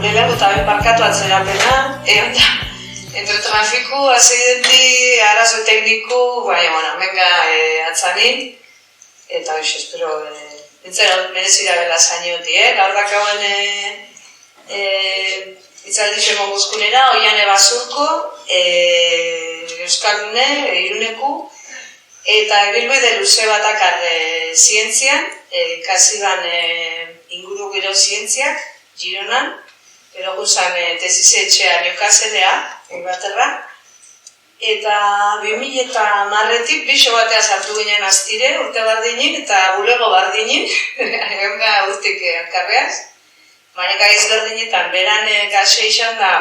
lehenko eta ben barkatu atzerapena, entre trafiku, asidenti, arazo tekniku, baina, menga atzanin, eta hoxe, espero, nintzen merezira bela zainoti, gaur dakauen itzaldixo egon guzkunera, Oiane Basurko, Euskaldune, Iruneku, eta bilbide luze batakar zientzian, kasiban inguru gero zientziak, Gironan, pero guzan tesize etxea Newcastlea, Inglaterra, eta 2010etik biso batea sartu ginen astire, urte bardinin eta bulego bardinin, egonga urtik alkarreaz. Maneka ezberdinetan, beran gase izan da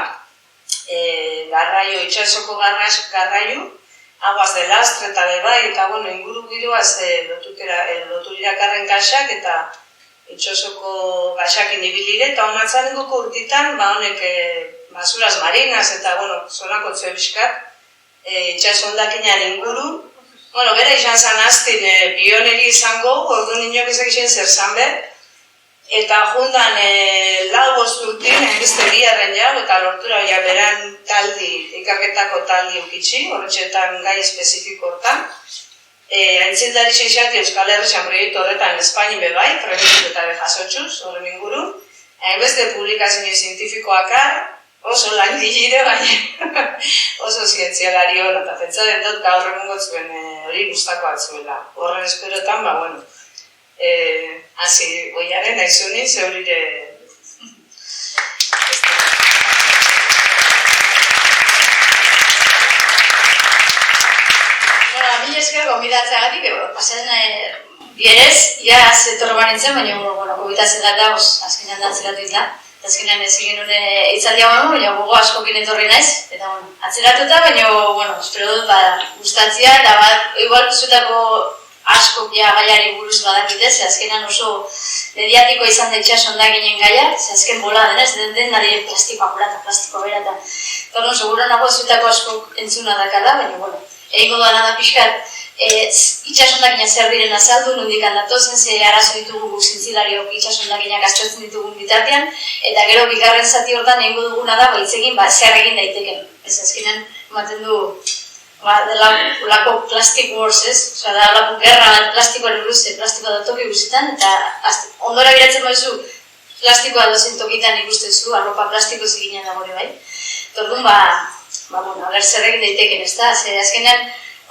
garraio, itxasoko garraio, aguas de lastre eta bebai, eta bueno, inguru giroaz loturirakarren gasak eta itxasoko gasakin ibilire, eta honatzen dugu urtitan, honek basuras marinas eta, bueno, zonako txebiskat, itxasondakinan inguru. Bueno, bera izan zan aztin pioneri izango, ordu ninok ezak izan zer zan behar, eta jundan lau urtin, beste biharren jau, eta lortura ja beran taldi, ikerketako taldi ukitzi, horretxetan gai espezifiko hortan. Aintzindari xeixati Euskal Herrian proiektu horretan Espaini bebai, proiektu eta behasotxuz, horren inguru. Beste publikazio zientifikoakar, oso lan digire, baina oso zientzialari hori, eta pentsatzen dut gaur egun gotzuen hori guztako atzuela. Horren esperotan, bueno, hasi goiaren naizuni, zeurire... Bueno, mila esker gomidatzeagatik, pasen bierez, ia zetorro banintzen, baina gomitatzen da, azkenean dantzeratu da. Azkenean ez egin nune itzaldia baina gogo askokin etorri naiz, eta atzeratuta, baina, espero dut, gustatzia, eta igual zuetako asko gaiari buruz badakitez, azkenan oso mediatiko izan da itxasondakinen gaia, azken bola denez, den nari plastikoa bera eta plastikoa bera, eta torno, seguro nago zuetako asko entzuna dakala, baina, egingo doan da pixkat, itxasondakina zer diren azaldu, nondik handatozen, ze arazo ditugu zintzilariok itxasondakinak astrotzen ditugun bitartean, eta gero bigarren zati hortan egingo duguna da, baitzekin, zer egin daiteken. Ez azkenean, ematen du, lako plastic wars, ez? Osa, da, lako gerra plastikoaren bruze, plastikoa da toki guzitan, eta ondora biratzen baizu, plastikoa dozen tokitan ikustezu, arropa plastiko zeginen dagore bai. Tordun, aber zer egin daiteken, ez da? Azkenean,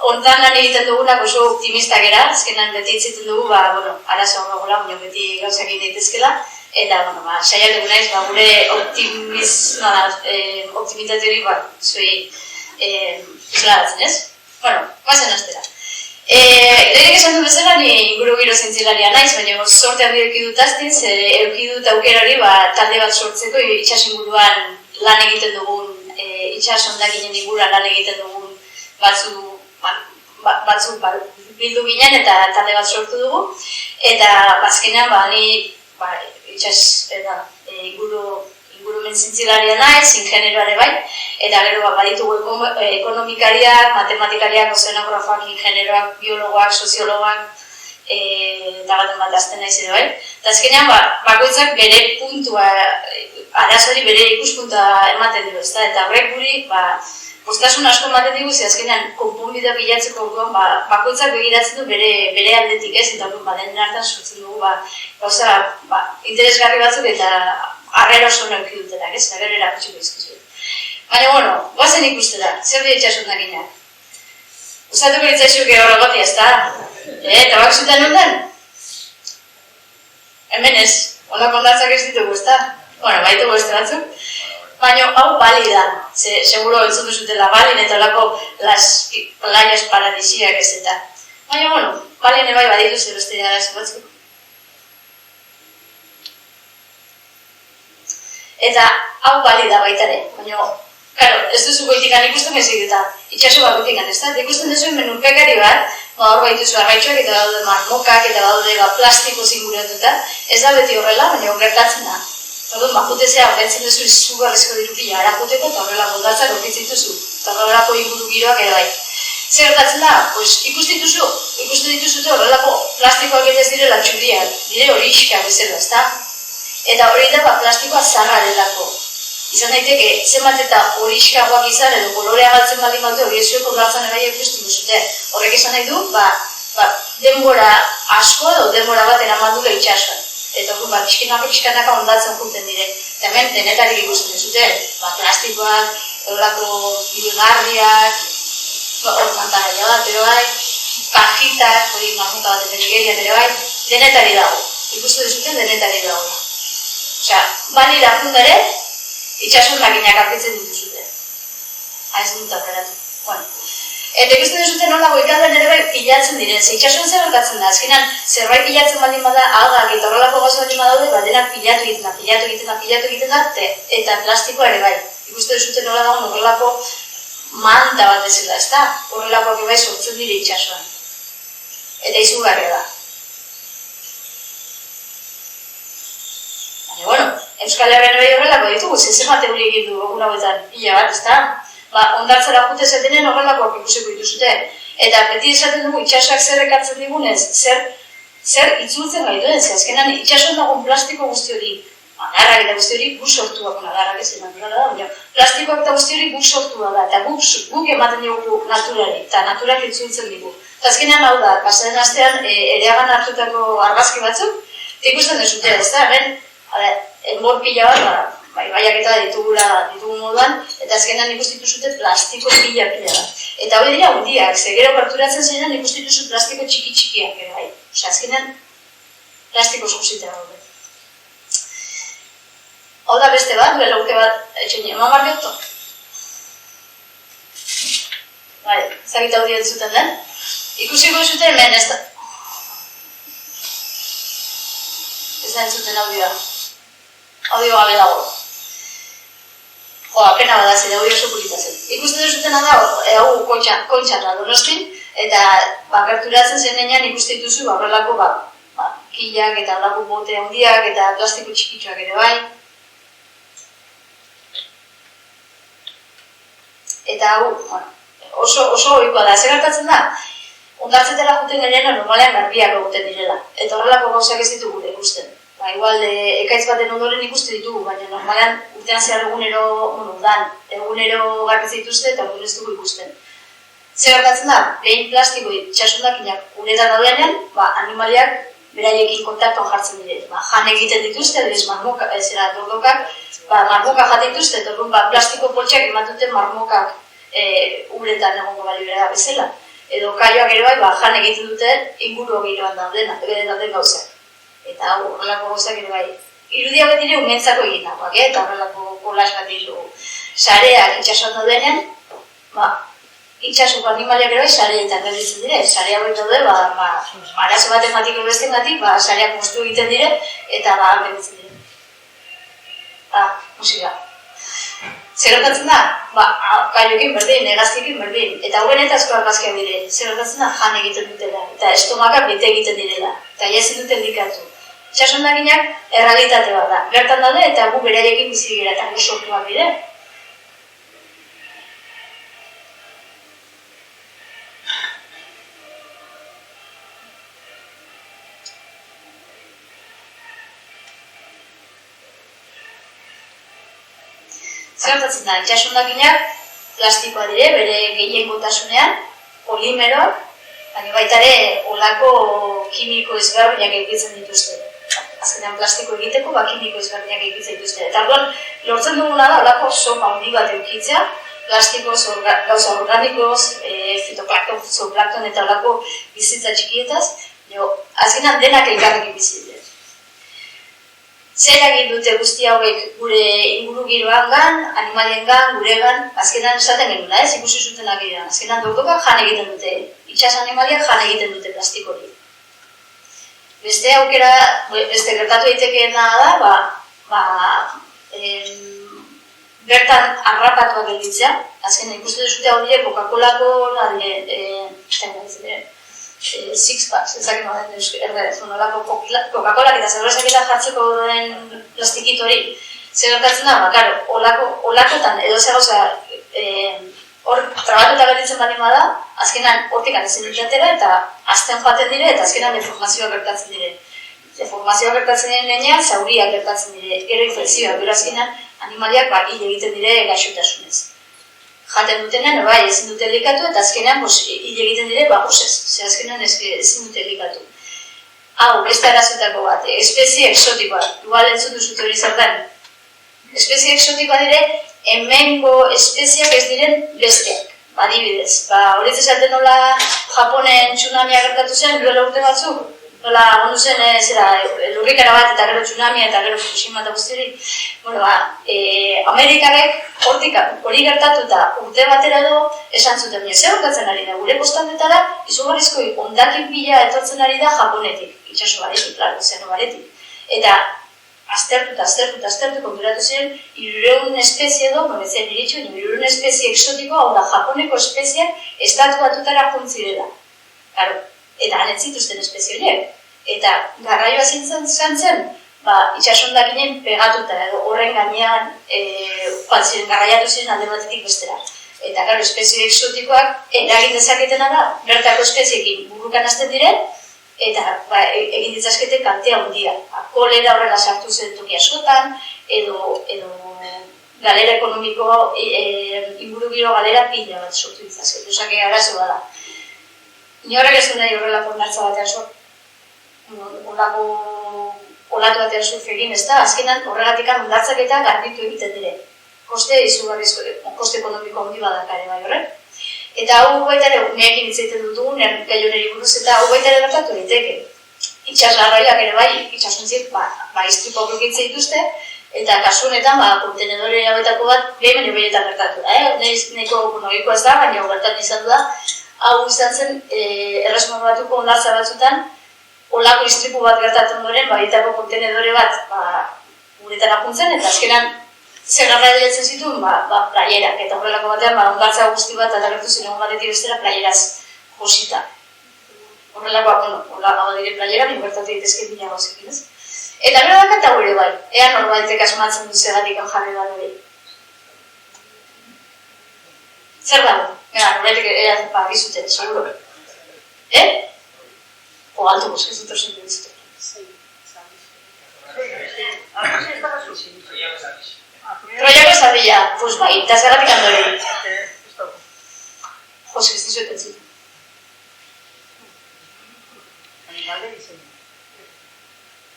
hontan lan egiten dugunak oso optimistak era, azkenan beti itziten dugu, arazo gogola, baina beti gauzak egin daitezkela, eta, saiatu naiz, gure optimitate hori, zuei isladatzen, ez? Guazen aztera. Lehenik esan du bezala, ni inguru giro zientzilaria naiz, baina sorte handi eukidut aztin, ze eukidut aukerari talde bat sortzeko itxasinguruan lan egiten dugun, itxasondakinen inguruan lan egiten dugun batzuk bildu ginen eta talde bat sortu dugu, eta azkenean ni ingurumen zientzilaria naiz, ingenieroare bai, eta gero baditugu ekonomikariak, matematikariak, ozeanografoak, ingenieroak, biologoak, soziologoak, eta bat azten naiz ere bai. Eta azkenean bakoitzak bere puntua, arazori bere ikuspuntua ematen dugu, eta horrek guri postasun asko ematen digu, ze azkenean konponbidea bilatzeko orduan, bakoitzak begiratzen du bere aldetik ez, eta denen hartan sortzen dugu, gauza, interesgarri batzuk eta arrera oso neuki dutenak ez, eta gero erakutsiko izkizu. Baina, goazen ikustera, zer dira itxasondakinak? Uzatuko ditzaizuk horregotia, ez da? Eta bak zutan honden? Hemen ez, honak ondatzak ez ditugu, ez da? Baitugu ez batzuk. Baina hau bali da, seguro entzun duzutela balin eta olako las playas paradisiak ez eta. Baina, balin ebai baditu zer beste jarazu batzuk. Eta hau bali da baitare, baina, ez duzu goitikan ikusten ezik eta itxaso bat goitikan ez da. Ikusten duzu hemen urpekari bat, hor baituzu arraitxoak eta daude marmokak eta daude plastiko zinguratuta. Ez da beti horrela, baina gertatzen da. Orduan, bakutezea horretzen duzu izugarrizko dirupila erakuteko eta horrela moldatzak aurkitzen duzu. Eta horrelako inguru giroak ere bai. Zer gertatzen da? Ikusten dituzu horrelako plastikoak ez direla txuriak, dire hori iskak bezala, ezta? Eta hori da plastikoa zarra delako. Izan daiteke, zenbat eta horiskagoak izan edo kolorea galtzen baldin bate hori ezuek ondartzen ebai ikusten duzute. Horrek izan nahi du, denbora asko edo denbora bat eraman duke itxasuan. Eta hori, pixkanaka ondatzen juten dire. Eta hemen, denetarik ikusten duzute, plastikoak, horrelako bilunarriak, hor mantagaila bat, ero bai, kajitak, hori marmuta bat eta nigeriat ere bai, denetari dago. Ikusten duzute, denetari dago. Osea, banira juntare, itxasun makinak artitzen dituzute. Ez dut aperatu. Bueno. Eta ikusten duzute nola goikalden ere bai pilatzen diren. Ze itxasun zer gertatzen da. Azkenan zerbait pilatzen baldin bada, algak eta horrelako gauza baldin badaude, denak pilatu egiten da, eta plastikoa ere bai. Ikusten duzute nola dago horrelako manta bat bezala, ezta? Horrelakoak bai sortzen dire itxasuan. Eta izugarria da. Bueno, Euskal Herrian ere horrelako ditugu, zenbat euri egin du egun hauetan, pila bat, ezta? Hondartzara jute zetenen horrelakoak ikusiko dituzute. Eta beti esaten dugu itxasoak zer ekartzen digunez, zer itzultzen gaituen, ze azkenan itxasoan dagoen plastiko guzti hori, adarrak eta guzti hori guk sortuak, adarrak ez naturala da, baina plastikoak eta guzti hori guk sortua da, eta guk ematen dugu naturari, eta naturak itzultzen digu. Eta azkenan hau da, pasaren astean ereagan hartutako argazki batzuk, ikusten duzute, ez da, enbor pila bat, baiak eta ditugun moduan, eta azkenan ikustitu zute plastiko pila bat. Eta hori dira hundiak, ze gero gerturatzen zenean ikustitu zut plastiko txiki-txikiak ere bai. Osea, azkenan plastiko zuzita gaude. Hau da beste bat, duela urte bat, etxein, eman marketo? Bai, ezagita hori entzuten den. Ikusiko zuten hemen, ez da. Ez da entzuten audioa. Audioa gabe dago. Apena badaz, eta hori oso polita zen. Ikusten duzutena da, hau kontxarra Donostin, eta gerturatzen zenean ikusten dituzu horrelako kilak eta horrelako bote handiak eta plastiko txikitxoak ere bai. Eta hau, oso ohikoa da, zer gertatzen da? Hondartzetara juten genean normalean garbiak egoten direla, eta horrelako gauzak ez ditugu ikusten. Igual, ekaitz baten ondoren ikuste ditugu, baina normalan urtean zehar egunero garbitzen dituzte eta egun ez dugu ikusten. Zer gertatzen da, behin plastiko itxasundakinak uretan daudenean, animaliak beraiekin kontaktuan jartzen dire. Jan egiten dituzte, ez dordokak, marmokak jaten dituzte, eta plastiko poltsak ematuten marmokak uretan egongo bali bera bezala. Edo kaioak ere bai, jan egiten dute inguru giroan dauden gauzak. Eta horrelako gauzak ere bai. Irudia bat dire umentzako eginakoak, eta horrelako kolas bat ditu. Sareak itxasuan daudenean, itxasuko animaliak ere bai sareetan gelditzen dire. Sarea hori daude, arazo bat ematik ebesten gatik, sareak moztu egiten dire, eta gelditzen dire. Musika. Zer gertatzen da? Kaioekin berdin, hegaztiekin berdin. Eta hauen eta asko argazkiak dire. Zer gertatzen da? Jan egiten dutela. Eta estomaka bete egiten direla. Eta ezin duten dikatu. Itxasondakinak errealitate bat da. Bertan daude eta gu beraiekin bizi gara eta gu sortuak dire. Zer gertatzen da, itxasondakinak plastikoa dire, bere gehiengotasunean, polimeroak, baina baita ere olako kimiko ezberdinak egitzen dituzte. Azkenean plastiko egiteko, kimiko ezberdinak egitzen dituzte. Eta orduan, lortzen duguna da, olako sopa handi bat eukitzea, plastikoz, gauza organikoz, fitoplankton, zooplankton eta olako bizitza txikietaz, azkenean denak elkarrekin bizi dira. Zer egin dute guzti hauek gure inguru giroangan, animaliengan, guregan, azkenan esaten genuen, ikusi zutenak egiran. Azkenan dordokak jan egiten dute, itxas animaliak jan egiten dute plastiko hori. Beste aukera, beste gertatu daitekeena da, bertan harrapatuak gelditzea. Azkenan ikusten duzute hau dire Coca-Colako, six-packs, ezagin noden erderaz, Coca-Colak eta zerrezak eta jartzeko den plastikito hori. Zer gertatzen da, olakotan edo zer gauza hor trabatuta gelditzen baldin bada, azkenan hortik ezin dut atera eta azten joaten dire eta azkenan deformazioak gertatzen dire. deformazioa gertatzen direnean, zauriak gertatzen dire, gero infekzioa, gero azkenan animaliak hil egiten dire gaixotasunez. Jaten dutenean, bai, ezin dute elikatu, eta azkenean hil egiten dire, gozez, azkenean ezin dute elikatu. Hau, beste arazoetako bat, espezie exotikoa, igual entzun duzut hori zer den. Espezie exotikoa dire, hemengo espeziak ez diren besteak, adibidez. Horietz esaten nola Japonen tsunamia gertatu zen, duela urte batzuk, nola ondu zen lurrikara bat eta gero tsunamia eta gero Fukushima eta guztirik. Amerikarek hori gertatu eta urte batera edo esan zuten, zer gertatzen ari da, gure kostaldetara izugarrizko hondakin pila etortzen ari da Japonetik, itxaso baretik, klaro, zeno baretik. Eta aztertu konturatu ziren, 300 espezie edo, moretzen iritsu, 300 espezie exotiko, hau da, Japoneko espeziak estatu batutara juntzirela. Eta han ez zituzten espezie horiek. Eta garraioa zintzen zen, itxasondakinen pegatuta edo horren gainean garraiatu ziren alde batetik bestera. Eta gero, espezie exotikoak eragin dezaketena da, bertako espeziekin burrukan hasten diren, eta egin ditzazkete kaltea handia. Kolera horrela sartu zen toki askotan, edo galera ekonomiko, ingurugiro galera pila bat sortu ditzazkete. Osake arazoa da. Ni horrek ez du nahi horrelako ondartza batean sort. Olatu batean surf egin, ez da? Azkenan horregatik ondartzak eta garbitu egiten dire. Koste izugarrizko, koste ekonomiko handi badakare bai horrek. Eta hau baita ere, neekin hitz egiten dut dugu, gailoneri buruz, eta hau baita ere gertatu daiteke. Itxaslarraiak ere bai, itxasuntziek istripo blokitze dituzte, eta kasu honetan, kontenedore hauetako bat, behin behinetan gertatu da. Nahiko nogiko ez da, baina gertatu izan da, hau izan zen, erresmo batuko ondartza batzutan, olako istripu bat gertatu ondoren, baitako kontenedore bat, uretara juntzen, eta azkenan, zer garraiatzen zituen, playerak, eta horrelako batean, ondartza guzti bat, eta gertu ziren batetik bestera, playeraz josita. Horrelako dire playera, nire gertatu ditezke bina gauzekin, ez? Eta gero dakata gure bai, ea norbaitek asmatzen du zegatik jarri bat hori. Zer dago? Norbaitek ea gizute, seguro. O alto boskezuto zentu dizute. Troiako zabila, pues bai, eta zerratik andore. Jose, ez dizuet entzut.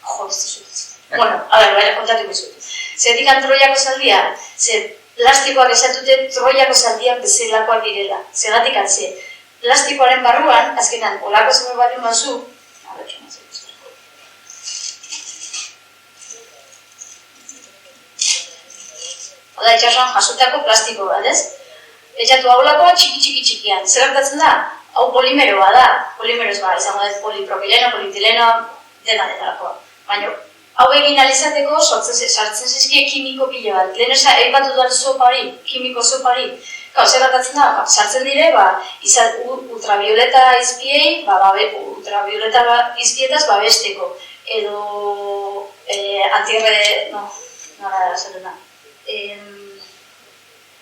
Jo, ez dizuet entzut. Bueno, baina kontatuko izuet. Zetik Troiako zaldia, plastikoak esatute Troiako zaldiak bezalakoak direla. Zerratik antze, plastikoaren barruan, azkenan, olako zegoen bali mazu, Oda, itxasuan jasotako plastiko bat, ez? Etxatu haulakoa txiki-txikian. Zer gertatzen da? Hau polimeroa da. Polimeroz izango da polipropileno, polietileno, dena-denarakoa. Baina, hau egin alizateko sartzen zizkie kimiko pila bat. Lehen aipatu duan sopa hori, kimiko sopa hori. Zer gertatzen da? Sartzen dire, ultravioleta izpiei, ultravioleta izpietaz babesteko. Edo antierre, nola esaten da.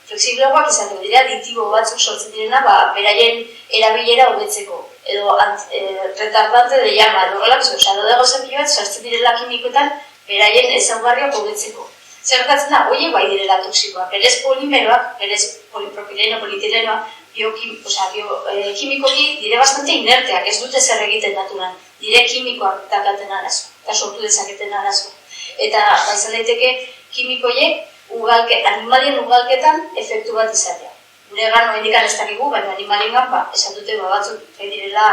Fleksibleagoak izateko dira, aditibo batzuk sortzen direna, beraien erabilera hobetzeko. Edo retardante de llama, edo horrelak, dago zenpio bat, sartzen direla kimikoetan, beraien ezaugarriak hobetzeko. Zer gertatzen da, horiek bai direla toksikoak, berez polimeroak, berez polipropileno, polietilenoa, kimikoki dire bastante inerteak, ez dute zer egiten naturan, dire kimikoak dakaten arazo, eta sortu dezaketen arazo. Eta izan daiteke kimikoiek animalien ugalketan efektu bat izatea. Gure egan indikan ez dakigu, baina animaliengan esan dute batzuk direla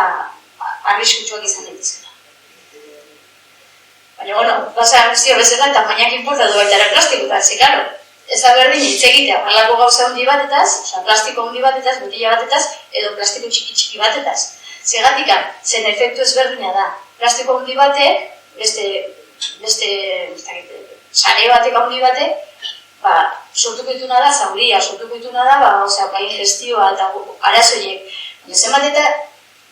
arriskutsuak izan daitezkela. Baina, gauza guztia bezala eta mainak inporta du baita ere plastikoetan, ze, klaro, ez da berdin hitz egitea horrelako gauza handi batetaz, plastiko handi batetaz, botila batetaz, edo plastiko txiki batetaz. Zegatikan, zen efektu ezberdina da. Plastiko handi batek, beste sare batek handi batek, sortuko dituna da zauria, sortuko dituna da ingestioa eta arazoiek. Zenbat eta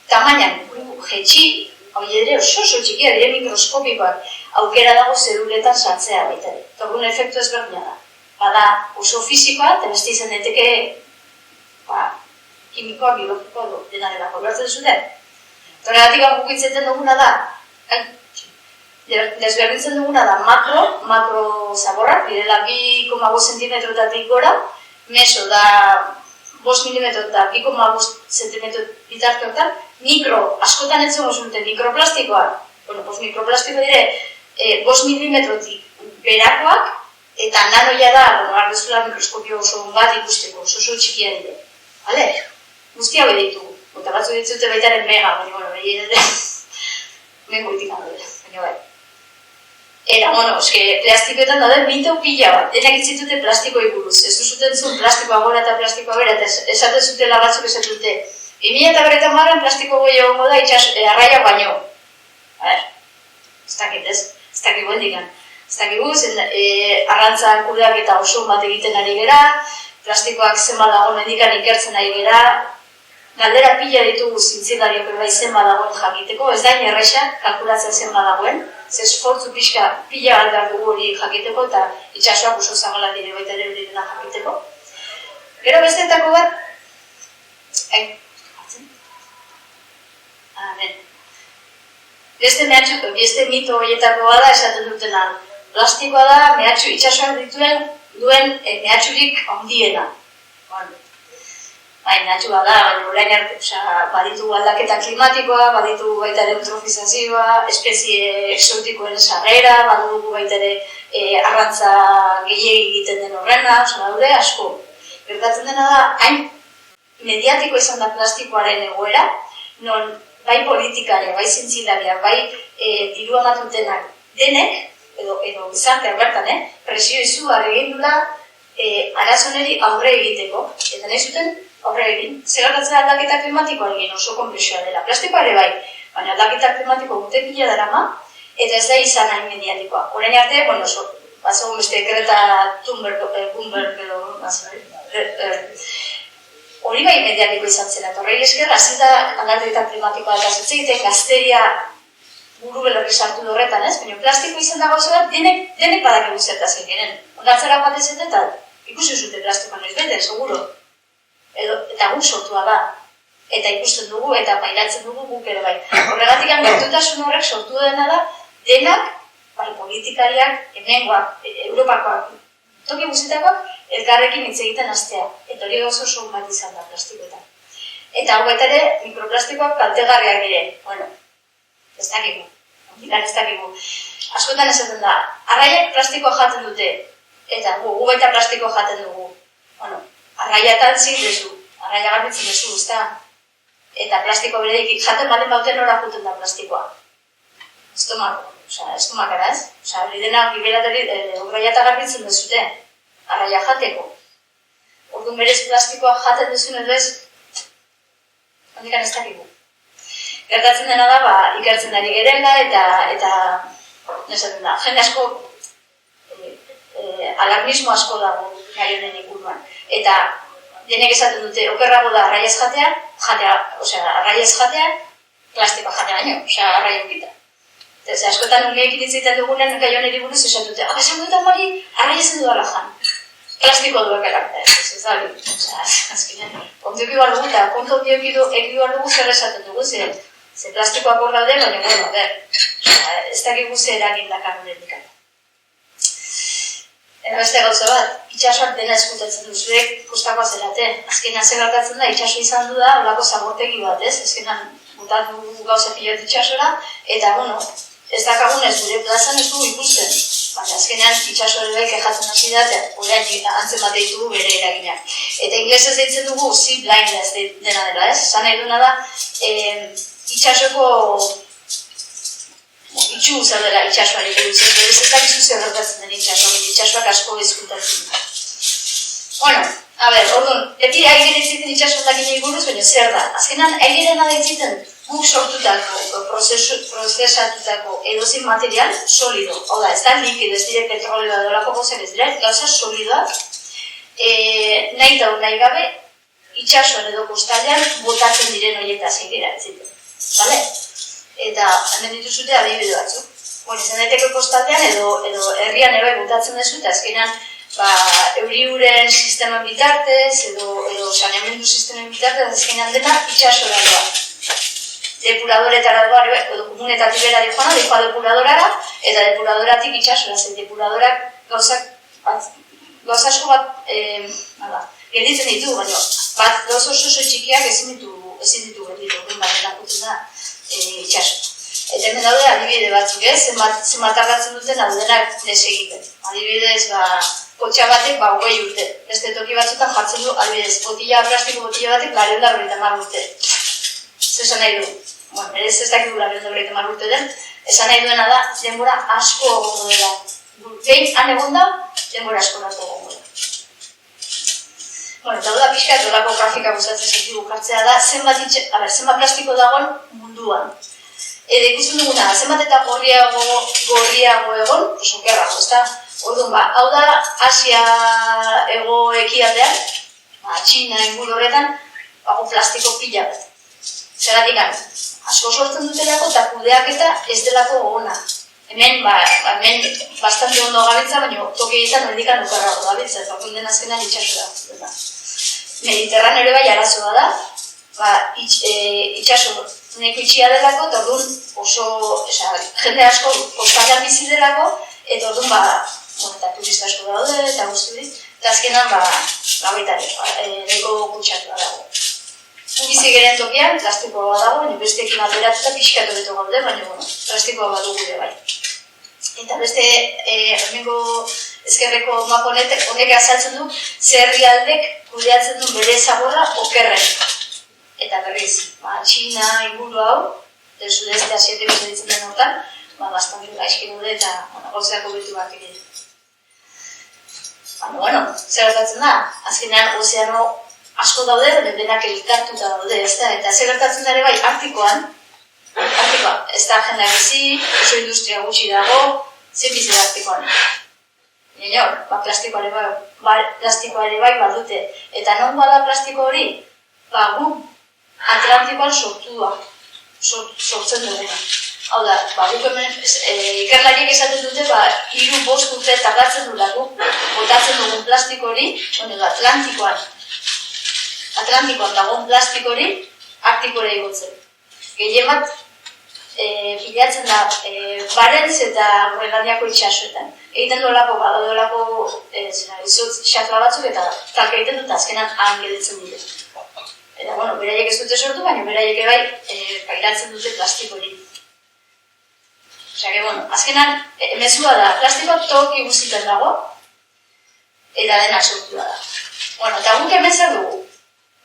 tamainan jetxi, hau ere oso txikia, dire mikroskopikoak, aukera dago zeluletan sartzea baita. Eta orduan efektu ezberdina da. Bada oso fizikoa, eta beste izan daiteke kimikoa, biologikoa dena delako. Bertzen zuten? Horregatik guk itzeten duguna da, desberdintzen duguna da makro zaborrak, direla 2,5 zentimetrotatik gora, meso da 5 milimetro eta 2,5 zentimetro bitarteotan, mikro, askotan ez zuten mikroplastikoak, mikroplastiko dire 5 milimetrotik berakoak, eta nanoia da, ardezula mikroskopio oso bat ikusteko, oso txikia dire. Bale? Guzti hau ditugu. Eta batzu ditzute baitaren mega, baina, mengoitik handoela, baina bai. Eta, plastikoetan daude mito pila bat, denak itzitute plastikoei buruz. Ez duzuten zuen plastikoa gora eta plastikoa bera, eta esaten zutela batzuk esatute. 2030an plastiko gehiago gongo da arraia baino. Ez dakit ez, ez dakit guendikan. Ez dakit guz, arrantza kudeak eta oso bat egiten ari gera, plastikoak zenbat dagoen mendikan ikertzen ari gera, galdera pila ditugu zintzilariok bai zenbat dagoen jakiteko, ez da erresa kalkulatzen zenbat dagoen, ze esfortzu pixka pila bat behar dugu hori jakiteko eta itxasoak oso zabala dire baita ere hori dena jakiteko. Gero besteetako bat, beste mito horietako bada esaten dutena. Plastikoa da itxasoak duen mehatxurik handiena. Mehatxua da, orain arte, baditu aldaketa klimatikoa, baditu baita ere eutrofizazioa, espezie exotikoen sarrera, badugu baita ere arrantza gehiegi egiten den horrena, daude asko. Gertatzen dena da, hain mediatiko izan da plastikoaren egoera, non bai politikaria, bai zintzilaria, bai dirua matutenak denek, edo gizartean bertan, presio izugarri egin dula arazoneri aurre egiteko, eta nahi zuten aurre egin. Zer gertatzen aldaketa klimatikoa egin oso konplexua dela. Plastikoa ere bai, baina aldaketa klimatiko gutekila darama, eta ez da izan hain mediatikoa. Orain arte, bazegoen beste Greta Thunberg edo hori bai mediatiko izan zela, eta horrei esker, hasi da aldaketa klimatikoa eta zutze egiten gazteria buru belarri sartu horretan, ez? Baina plastiko izan dago zela, denek badakigu zertaz eginen. Ondatzera bat ez eta ikusi zute plastikoa noiz bete, seguro. Eta guk sortua da. Eta ikusten dugu eta pairatzen dugu guk ere bai. Horregatik gertutasun horrek sortu dena da, denak, bai politikariak, hemengoak, Europakoak, toki guztietakoak, elkarrekin hitz egiten hastea. Eta hori oso son bat izan da plastikoetan. Eta hau baita ere, mikroplastikoak kaltegarriak dire. Ez dakigu. Ez dakigu. Askotan esaten da, arraiak plastikoa jaten dute, eta gu baita plastikoa jaten dugu. Arraiatan zirrezu, arraia garbitzen duzu, ezta? Eta plastiko bereik jaten balen bauten nora juten da plastikoa. Estomakara ez? Hori denak arraiata garbitzen duzute, arraia jateko. Orduan berez plastikoa jaten duzun edo ez, handikan ez dakigu. Gertatzen dena da, ikertzen ari gerela eta jende asko alarmismo asko dago gai honen inguruan. Eta denek esaten dute, okerrago da arraiez jatea, plastikoa jatea baino, arraia ukita. Eta askotan ungeekin hitz dugunen gai honeri buruz esaten dute, esan dut amari arraiez edu dara jan. Plastiko duak erakta, ez da hori. Azkenean, kontuki behar dugu eta kontu egi behar dugu zer esaten dugu, ze plastikoak hor daude, baina, ez dakigu zer eragin dakar honetik. Beste gauza bat, itxasoak dena eskutatzen duzuek ikustakoa zeraten. Azkenean zer gertatzen da, itxaso izan du da, holako zabortegi bat, ez? Azkenean, mutatu gauza pilot itxasora, eta, ez dakagunez gure plazan ez dugu ikusten. Baina, azkenean, itxaso ere kejatzen hasi da, eta orain antzen bat ditugu bere eraginak. Eta inglesez deitzen dugu, sea blindness dena dela, ez? Zan nahi duna da, itxasoko itxu zaudela itxasoari buruz, ez dakizu zer gertatzen den itxasoak asko ezkutatzen da. Orduan, beti aigere itziten itxasoan dakinei buruz, baina zer da? Azkenan, aigeren itziten guk sortutako, prozesatutako edozin material solido. Hau da, ez da likido, ez dire petrolioa dolako gozak ez dira, gauza solidoak, nahi da nahi gabe, itxasoan edo kostaldean botatzen diren horietaz egera itziten. Bale? Eta hemen dituzute adibide batzuk. Izan daiteke kostaldean edo herrian ere botatzen dezu eta azkenan euri-uren sisteman bitartez edo saneamendu sistemen bitartez azkenan dena itxasora doa. depuradoretara doa, edo komunetatik bera joana, dekoa depuradorara, eta depuradoratik itxasora, zen depuradorak gauza asko bat, gelditzen ditu, baina bat gauza oso txikiak ezin ditu gelditu, horren barren lakutzen da itxaso. Eta hemen daude adibide batzuk, zenbat argatzen duten daudenak desegiten. Adibidez, kotxa batek 20 urte. Beste toki batzutan jartzen du, adibidez, plastiko botila batek 250 urte. Esan nahi du, berez ez dakit 250 urte den, esan nahi duena da, denbora asko egongo dela. Behin han egon da, denbora asko egongo da. Eta hau da pixka, dolako grafika gustatzen zaitu bukartzea da, zenbat plastiko dagoen munduan. Eta ikusten duguna, zenbat eta gorriago egon, okerrago, ezta? Orduan, hau da Asia hego-ekialdean, Txina inguru horretan, plastiko pila bat. Zeratik asko sortzen dutelako eta kudeaketa ez delako ona. Hemen bastante ondo gabiltza, baina tokietan horrekan okerrago gabiltza, eta okunden azkenan itxaso da. Mediterran ere bai arazoa da, itxaso neko itxia delako, eta orduan oso, jende asko kostaldean bizi delako, eta orduan eta turista asko daude, eta guzti eta azkenan baita neko kutsatua dago. Bizi geren tokian, plastikoa dago, besteekin alderatuta pixkatu beto gaude, baina plastikoa badugu ere bai. Eta beste, hemengo ezkerreko mapa honek azaltzen du, zer herrialdek kudeatzen du bere zaborra okerren. Eta berriz, Txina inguru hau, sudeste asiatik ditzen den hortan, bastante gaizki daude eta gauzeako betu bat egin. Zer gertatzen da? Azkenean ozeano asko daude, denak elkartuta daude, eta zer gertatzen da ere bai Artikoan, ez da jendea bizi, oso industria gutxi dago, zen bizi da Artikoan. Inor, plastikoa ere bai badute, eta non bada plastiko hori, gu Atlantikoan sortzen duguna. Hau da, guk hemen ikerlariek esaten dute, 3-5 urte tardatzen dugulako, botatzen dugun plastiko hori, Atlantikoan dagoen plastiko hori, Arktikora igotzen. Gehien bat, bilatzen da, Barents eta Groenlandiako itxasoetan. Egiten duelako, izotz xafla batzuk eta talka egiten dut azkenan han gelditzen dute. Eta, beraiek ez dute sortu, baina beraiek bai pairatzen dute plastiko hori. Azkenan, mezua da, plastikoa toki guztietan dago, eta dena sortua da. Eta guk hemen zer dugu?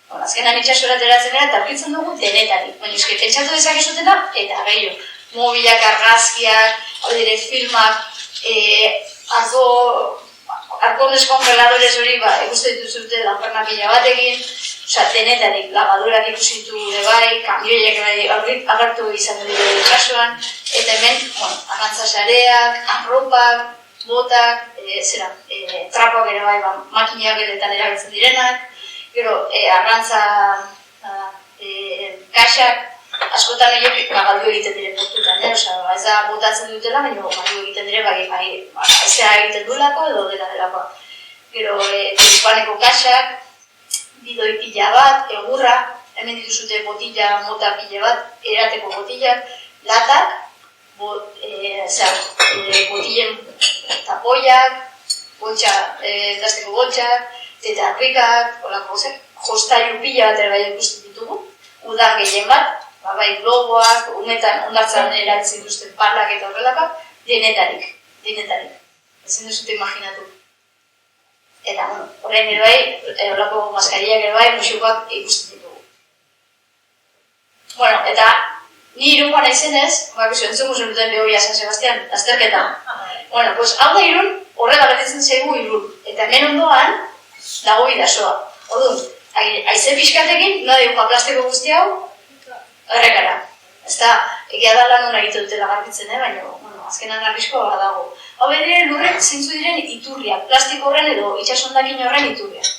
Azkenan itxasora ateratzen gara eta aurkitzen dugu denetarik. Baina eske, pentsatu dezakezutena, eta gehiago. Mobilak, argazkiak, filmak, arko deskongeladores hori, eguste dituzute lanperna pila batekin, denetarik, lavadorak ikusitu ere bai, kamioiak agertu izan dira itxasoan, eta hemen, arrantza sareak, arropak, botak, trapoak ere bai, makinak eretan erabiltzen direnak, gero, arrantza kaxak, askotan horiek galdu egiten dire portutan, ez da botatzen dutela, baina galdu egiten dire, ezea egiten duelako edo delako. Gero, Hispaneko kaxak, bidoi pila bat, egurra, hemen dituzute botila, mota pila bat, erateko botilak, latak, botilen tapoiak, plastiko boltsak, tetarrikak, jostailu pila bat ere bai ikusten ditugu, udan gehien bat, bai globoak, umetan ondartzan eratzen duzten parlak eta horrelaka, denetarik. Ezin duzute imaginatu. Eta, horrein ere bai, horrelako maskariak ere bai, musukoak ikusten ditugu. Eta, ni Irungoa naizenez, entzungo zenuten Begoia San Sebastian, azterketa. Hau da Irun, horrela gelditzen zaigu Irun. Eta hemen ondoan, dago Bidasoa. Orduan, haize pixkatekin, nahi plastiko guzti hau, errekara. Ez da, egia da lan hona egiten dutela garbitzen, baina azkenan arriskoa dago. Hau bedire lurrek zintzu diren iturriak, plastiko horren edo itxasondakin horren iturriak.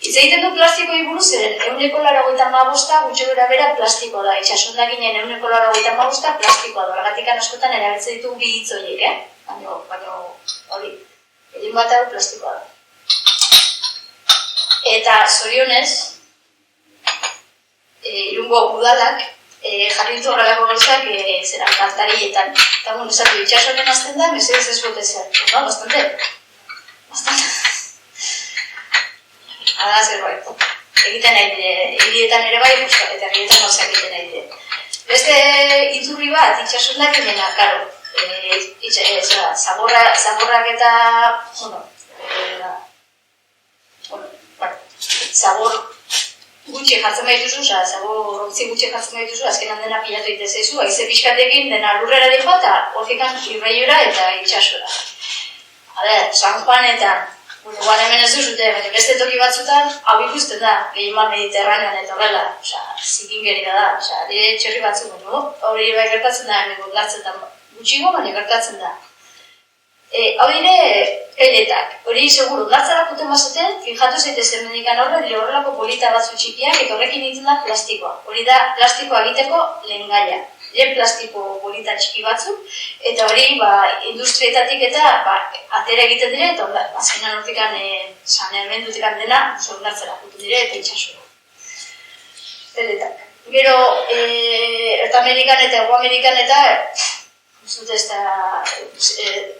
Hitz egiten du plastikoei buruz eren, 185 gutxo bera bera plastikoa da, itxasondakinen 185 plastikoa da, horregatik askotan erabiltzen ditugu bi hitz horiek, baina hori, egin bat hau plastikoa da. Eta zorionez, Irungo udalak jarri ditu horrelako gauzak zera kantarietan. Eta esatu itxasoren azten da, mesedez ez bote zer. Bastante. Hala zerbait. Egiten nahi dire, hirietan ere bai, eta hirietan gauzak egiten nahi dire. Beste iturri bat, itxasonak emena, karo. Zaborrak eta, zabor gutxi jartzen baituzu, zabor ontzi gutxi jartzen baituzu, azkenan dena pilatu itezaizu, haize pixkatekin dena lurrera dihoa eta hortikan irraiora eta itxasora. San Juanetan, igual hemen ez duzute, baina beste toki batzutan, hau ikusten da, gehiagoan Mediterranean eta horrela, zikingeri da, dire txerri batzuk, hori bai gertatzen da, hemen gondartzetan gutxigo, baina gertatzen da. Hau dire, peletak, hori seguru, gartzara juten bazaten, fijatu zaitezen medikan horrelako polita batzu txikiak, eta horrekin egiten da plastikoa. Hori da plastikoa egiteko lehengaia. Plastiko polita txiki batzuk, eta hori industrietatik eta atera egiten dire, eta azkenan hortikan saneamendutikan dena, gartzara juten dire, eta itxasura. Peletak. Gero, Erta Amerikan eta Ego Amerikan eta ez dut ez da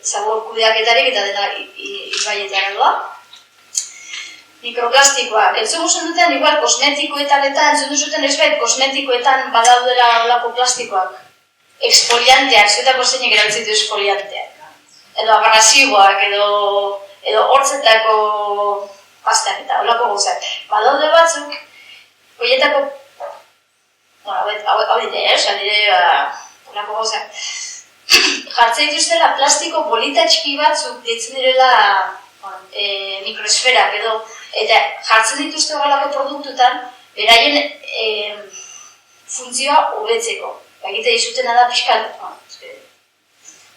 zabor kudeaketarik eta dena ibaietan doa. Mikroplastikoak. Entzun guztien duten, igual kosmetikoetan eta entzun duzuten ez behar kosmetikoetan badaudela olako plastikoak. Exfolianteak, zuetako zeinek erabiltzitu exfolianteak. Edo abrasiboak, edo hortzetako pastak eta olako gozak. Badaude batzuk, horietako, hau dite, olako gozak. Jartzen dituztela plastiko polita txiki batzuk ditzen direla mikroesferak edo eta jartzen dituzte horrelako produktutan beraien funtzioa hobetzeko. Egite dizutena da pixkat,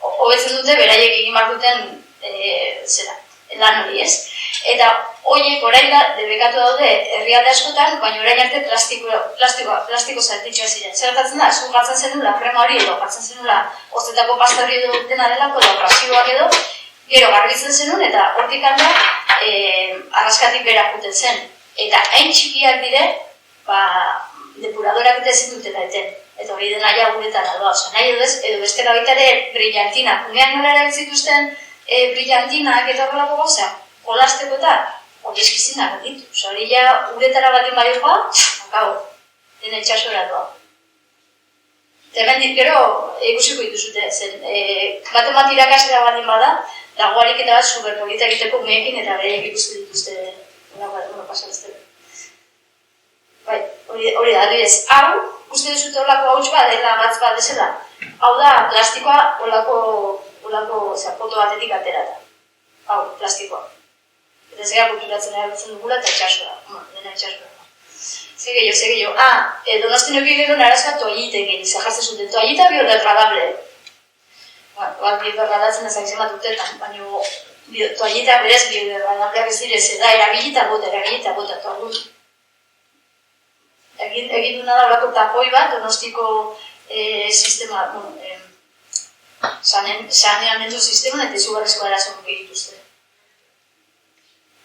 hobetzen dute beraiek egin behar duten lan hori ez. Eta horiek orain debekatu daude herrialde askotan, baina orain arte plastiko zertitxoa ziren. Zer gertatzen da, zu gartzen zenula krema hori edo, gartzen zenula ostetako pasta hori edo dena delako edo abrasiboak edo, gero garbitzen zenun eta hortik handa arraskatik bera juten zen. Eta hain txikiak dire, depuradorak eta ezin dutela eten. Eta hori dena ja guretan aldoa. Nahi edo bestela baita ere brillantinak. Umean nola erabiltzituzten brillantinak eta horrelako gauza, jolasteko eta hori eskizinak ditu. Hori ja uretara baldin badioa, akabo, dena itxasora doa. Eta hemen dit gero ikusiko dituzute, zen bat irakasera baldin bada, dagoarik eta bat superpolita egiteko umeekin eta bereiek ikusten dituzte pasarazteko. Bai, hori da, adibidez, hau, uste duzute olako hauts bat, dela gatz bat desela. Hau da, plastikoa olako foto batetik aterata. Hau, plastikoa. Eta ez gara kulturatzen erabiltzen dugula eta itxasua. Dena itxasua. Ze gehiago. Donostin euki gero narazka toallitekin. Ze jartzen zuten, toallita biodegradable. Biodegradatzen ezak bat dutetan, baina toallita berez biodegradableak ez direz, da erabilita bota. Egin duna da horako tapoi bat, Donostiko sistema, saneamendu sisteman eta izugarrizko arazoak egituzte.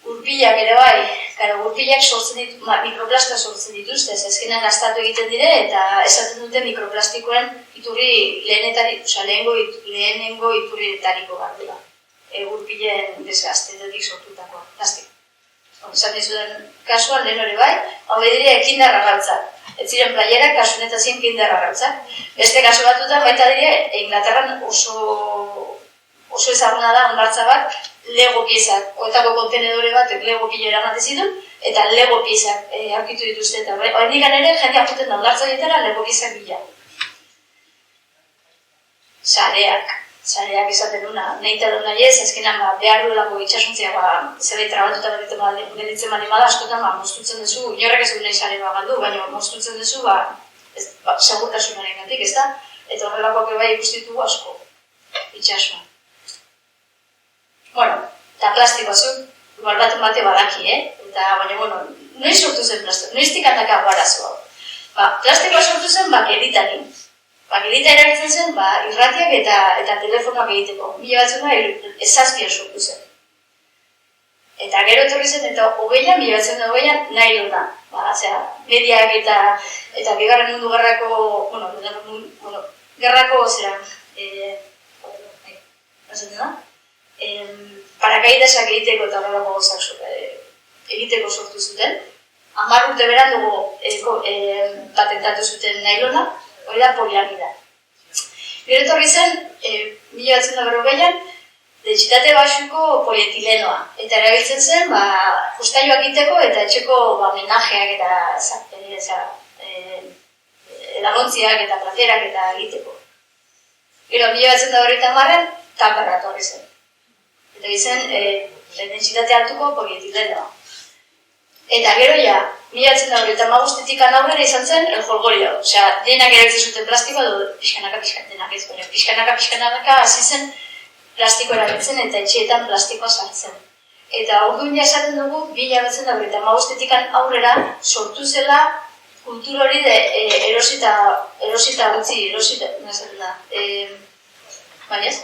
Gurpilak ere bai, gurpilak mikroplastika sortzen dituzte, ezkenan gastatu egiten dire eta esaten dute mikroplastikoen iturri lehenengo iturrietariko bat dela. Gurpilen desgazteetik sortutakoa, plastik. Esaten zuten kasuan lehen hori bai, hau dire kindarra galtzak. Ez ziren playerak, kasunetan ziren kindarra galtzak. Beste kasu batutan baita dire, Inglaterran oso ezaguna da hondartza bat, Lego piezak, oetako kontenedore bat Lego pila eramaten zituen, eta Lego piezak aurkitu dituzte. Eta horrenik ere, jendea juten da hondartza dietara Lego piezak bila. Sareak esaten duna, nahi eta dut nahi ez, azkenan behar duelako itxasuntziak zerbait trabatuta gelditzen bali bada, askotan moztutzen duzu, inorrek ez du nahi sare bat galdu, baina moztutzen duzu segurtasunaren gandik, ez da? Eta horrelakoak bai ikustitugu asko, itxasuan. Eta plastikoa zuk, igual baten bate badaki, Eta, baina, noiz sortu zen plastikoa, noiztik handaka arazoa. Plastikoa sortu zen bakelitakin. Bakelita erabiltzen zen, irratiak eta telefonoak egiteko. Mila batzuna ezazpian sortu zen. Eta gero etorri zen, eta 1920an nailona. Mediak eta bigarren mundu gerrako, gerrako zera, parakaidasak egiteko eta horrelako gozak egiteko sortu zuten. 10 urte berandugo patentatu zuten nailona, hori da poliamida. Gero etorri zen, 1940an, dentsitate baxuko polietilenoa. Eta erabiltzen zen, jostailuak egiteko eta etxeko menajeak eta edalontziak eta platerak eta egiteko. Gero, 1940an, taperra etorri zen. Eta izen, dentsitate altuko polietilenoa. Eta gero ja, 1945 aurrera izan zen el jolgorio. Osea, denak erabiltzen zuten plastikoa edo pixkanaka hasi zen plastiko erabiltzen eta etxeetan plastikoa sartzen. Eta orduan ja esaten dugu, 1945 aurrera sortu zela kultur hori de erosita gutxi, baina ez?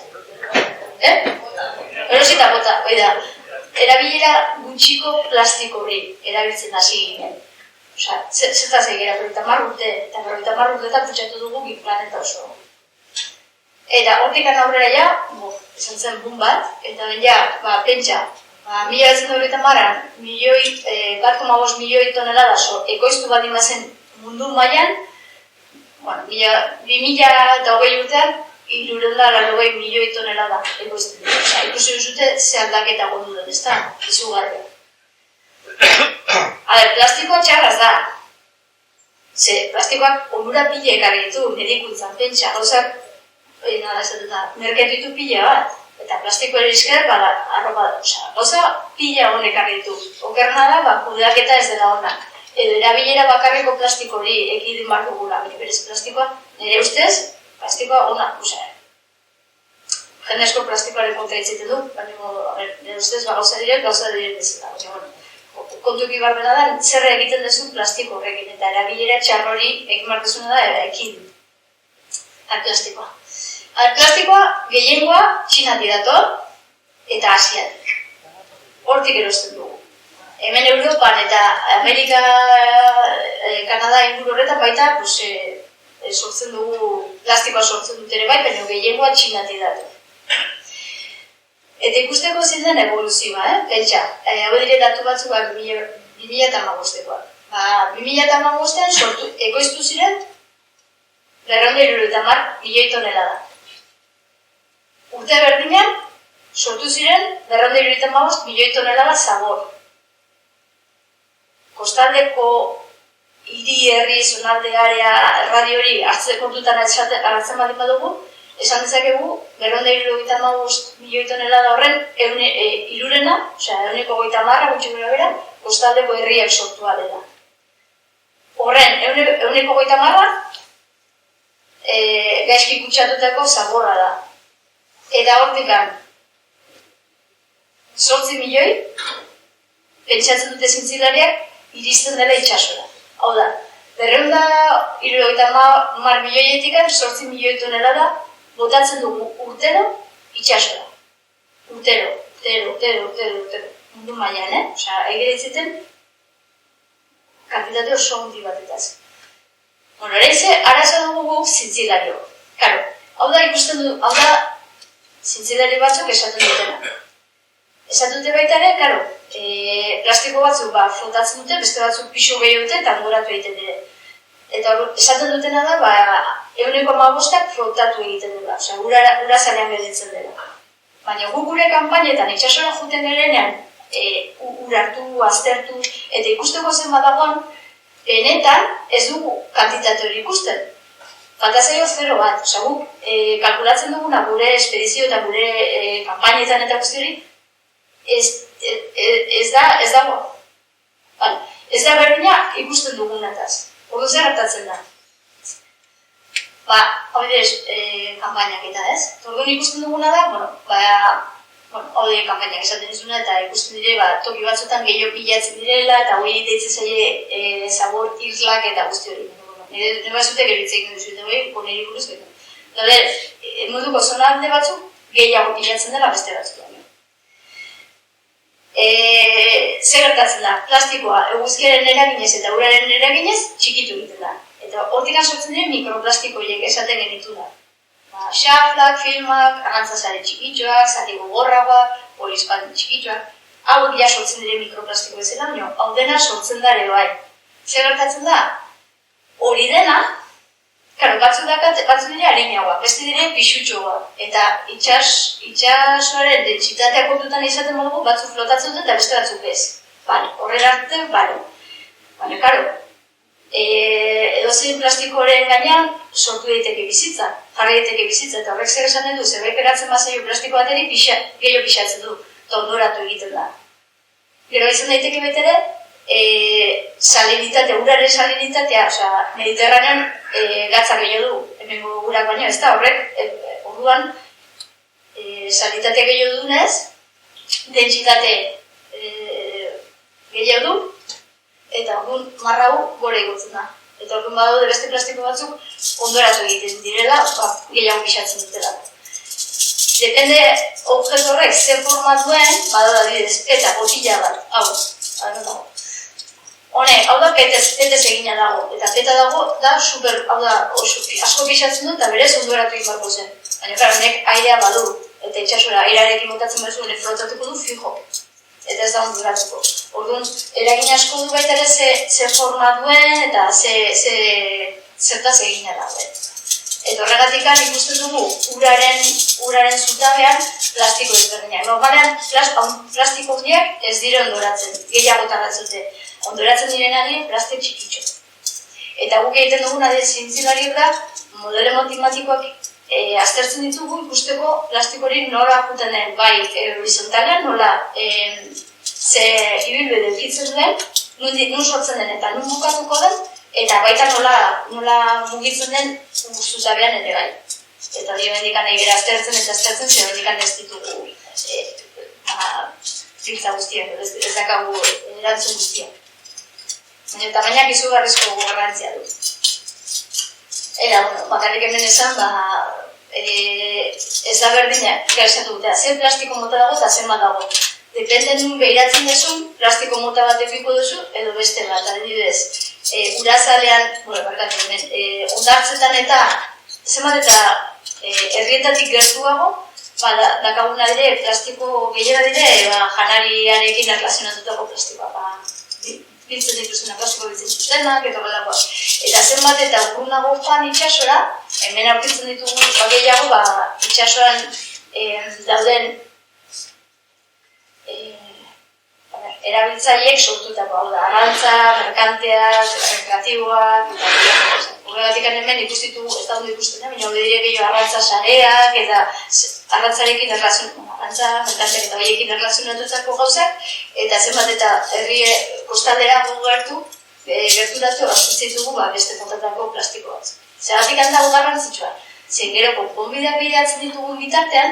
Erosita bota, hori da. Erabilera gutxiko plastiko hori erabiltzen hasi ginen. Osea, zertaz egera, 50 urte, eta 50 urteetan kutsatu dugu planeta oso. Eta hortik aurrera ja, izan zen boom bat, eta ben ja, pentsa, 1930an, 1,5 milioi tonelada ekoiztu bat imazen mundu mailan, 2020 urtean, 380 milioi tonelada ekoizten dut. Ikusi duzute ze aldaketa gondu den, ez da? Izugarria. Plastikoa txarraz da. Plastikoak onura pila ekarri ditu, medikuntzan, pentsa, gauzak, merketu ditu pila bat. Eta plastiko erizker, gauza pila honek ekarri ditu. Okerna da, kudeaketa ez dela honak. Edo erabilera bakarriko plastiko hori ekidin behar dugula. Berez plastikoa, nire ustez, plastikoa ona, jendezko plastikoaren kontra itziten du, nire ustez gauza diren bezala. Kontuki barbena da, zerre egiten duzu plastiko horrekin, eta erabilera txarro hori egin martezuna da, ekin plastikoa. Plastikoa gehiengoa Txinatik dator eta Asiatik. Hortik erosten dugu. Hemen Europan eta Amerika, Kanada inguru horretan baita, sortzen dugu, plastikoa sortzen dut ere bai, baina gehiengoa Txinatik dator. Eta ikusteko zein den evoluzioa, pentsa, hau dire datu batzuak 2015-koak. 2015an ekoiztu ziren 270 milioi tonelada. Urte berdinean, sortu ziren 275 milioi tonelada zabor. Kostaldeko hiri, herri, zonalde, area, erradio hori kontutan hartzen baldin badugu, esan dezakegu, 275 milioi tonelada horren hirurena, osea, 1,30 gutxi bera, kostaldeko herriak sortua dela. Horren, 1,30 gaizki kutsatutako zaborra da. Eta hortikan, 8 milioi, pentsatzen dute zintzilariak, iristen dela itxasora. Hau da, 270 milioietik 8 milioi tonelada botatzen dugu urtero itxasora. Urtero. Mundu mailan, osea, egire ditzeten, kantitate oso hundi batetaz. Horreize, arazo dugu guk zintzilario. Karo, hau da ikusten du, hau da zintzilari batzuk esaten dutena. Esaten dute baita ere, karo, plastiko batzuk flotatzen dute, beste batzuk pixo gehi dute eta angoratu egiten dire. Eta esaten dutena da, 1,5 flotatu egiten dela, osea, ura zarean gelditzen dela. Baina gu gure kanpainetan itxasora juten gerenean, urartu, aztertu, eta ikusteko zen badagoan, benetan ez dugu kantitate hori ikusten. Falta zaio 0 bat, osea, guk kalkulatzen duguna gure espedizio eta gure kanpainetan eta guzti hori, ez dago. Ez da berdina ikusten dugunataz. Ordu zer gertatzen da. Hau direz, kanpainak eta ez. Orduan ikusten duguna da, hau dire kanpainak esaten izuna eta ikusten dire, toki batzutan gehiago pilatzen direla eta hori deitzen zaile zabor irlak eta guzti hori. Nire batzute geritzeik duzute hori, nire buruz gero. Munduko zonalde batzuk gehiago pilatzen dela beste batzutan. Zer gertatzen da, plastikoa eguzkiaren eraginez eta uraren eraginez txikitu egiten da. Eta hortik sortzen diren mikroplastiko horiek esaten genitu da. Xaflak, filmak, arrantzazare txikitxoak, zati gogorragoak, polispan txikitxoak, hauek ja sortzen diren mikroplastiko bezala, baina hau dena sortzen da ere bai. Zer gertatzen da, hori dena, batzu dire harinagoak, beste dire pixutxoak, eta itxasoaren dentsitatea kontutan izaten moduko batzuk flotatzen dut eta beste batzuk ez. Horrela arte, baina, karo, edozein plastikoren gainean sortu daiteke bizitza, jarri daiteke bizitza, eta horrek zer esaten du, zerbait geratzen bazaio plastiko bateri gehiago pixatzen du, eta ondoratu egiten da. Gero izan daiteke betere, salinitate, uraren salinitatea, Mediterranean gatza gehiago du, hemengo urak baina, ez da horrek, orduan, salinitate gehiago dunez, dentsitate gehiago du, eta orduan marrau gore egotzen da. Eta orduan badaude beste plastiko batzuk ondoratu egiten direla, gehiago pixatzen dutela. Depende objektu horrek zer forma duen, badaude adibidez, eta botila bat, hau. Honek, hau da petez egina dago, eta peta dago da super, hau da, asko pixatzen du eta berez ondoratu egin barko zen. Baina, honek airea badu, eta itxasora airearekin botatzen behar zuen flotatuko du fijo, eta ez da ondoratuko. Orduan, eragin asko du baita ere ze forma duen eta zertaz egina dago. Eta horregatik ikusten dugu uraren zutabean plastiko ezberdinak. Normalean, plastiko horiek ez dire ondoratzen, gehiago tarratzute. Ondoratzen direnari plastik txikitxo. Eta guk egiten duguna zientzialariek da, modelo matematikoak aztertzen ditugu ikusteko plastik hori nola juten den, bai horizontalean, nola ibilbide edukitzen duen, nun sortzen den eta nun bukatuko den, eta baita nola mugitzen den zutabean ere bai. Eta dibendikan egera aztertzen eta aztertzen, zer bendikan ez ditugu filtza guztiak, ez dakagu erantzun guztiak. Eta bainak izugarrizko garrantzia du. Era, bakarrik hemen esan, ez da berdina, gaizatu dute, zer plastiko mota dago eta zer bat dago. Dependen nun behiratzen duzun, plastiko mota bat epiko duzu, edo beste bat, adibidez. Urazalean, ondartzetan eta, zenbat eta herrietatik gertuago, dakaguna dire, plastiko gehiago dire, janariarekin erlazionatutako plastikoa. Biltzen dituzena, plastiko biltzen dituztenak, eta horrelakoa. Eta zenbat eta urrunago joan itxasora, hemen aurkitzen ditugu gehiago, itxasoran dauden erabiltzaileek sortutako, hau da, arrantza, merkanteak, rekreatiboak, eta horregatik hemen ikustitugu, ez da ondo ikusten, baina hori dire gehiago arrantza sareak, eta arrantzarekin arrantza, merkanteak eta horiekin erlazionatutako gauzak, eta zenbat eta herri kostaldera gerturatu aurkitzitugu beste motatako plastiko bat. Zergatik handago garrantzitsua, zen gero konponbideak bilatzen ditugun bitartean,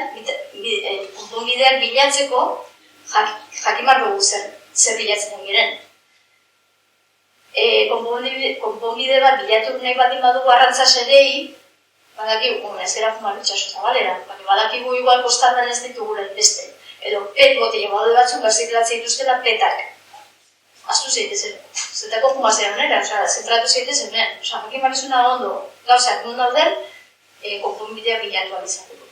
konponbideak bilatzeko jakin dugu zer bilatzen giren. Konponbide bat bilatu nahi bat badugu arrantza sedei, badakigu, ez gara fumar itxaso zabalera, baina badakigu igual kostaldan ez ditugula beste. Edo pet botile badu batzuk garziklatzea dituztela petak. Aztu zeitezen, zetako fumazera honera, zentratu zeitezen hemen. Jakin barizuna ondo, gauzak nun dauden, konponbidea bilatu alizateko.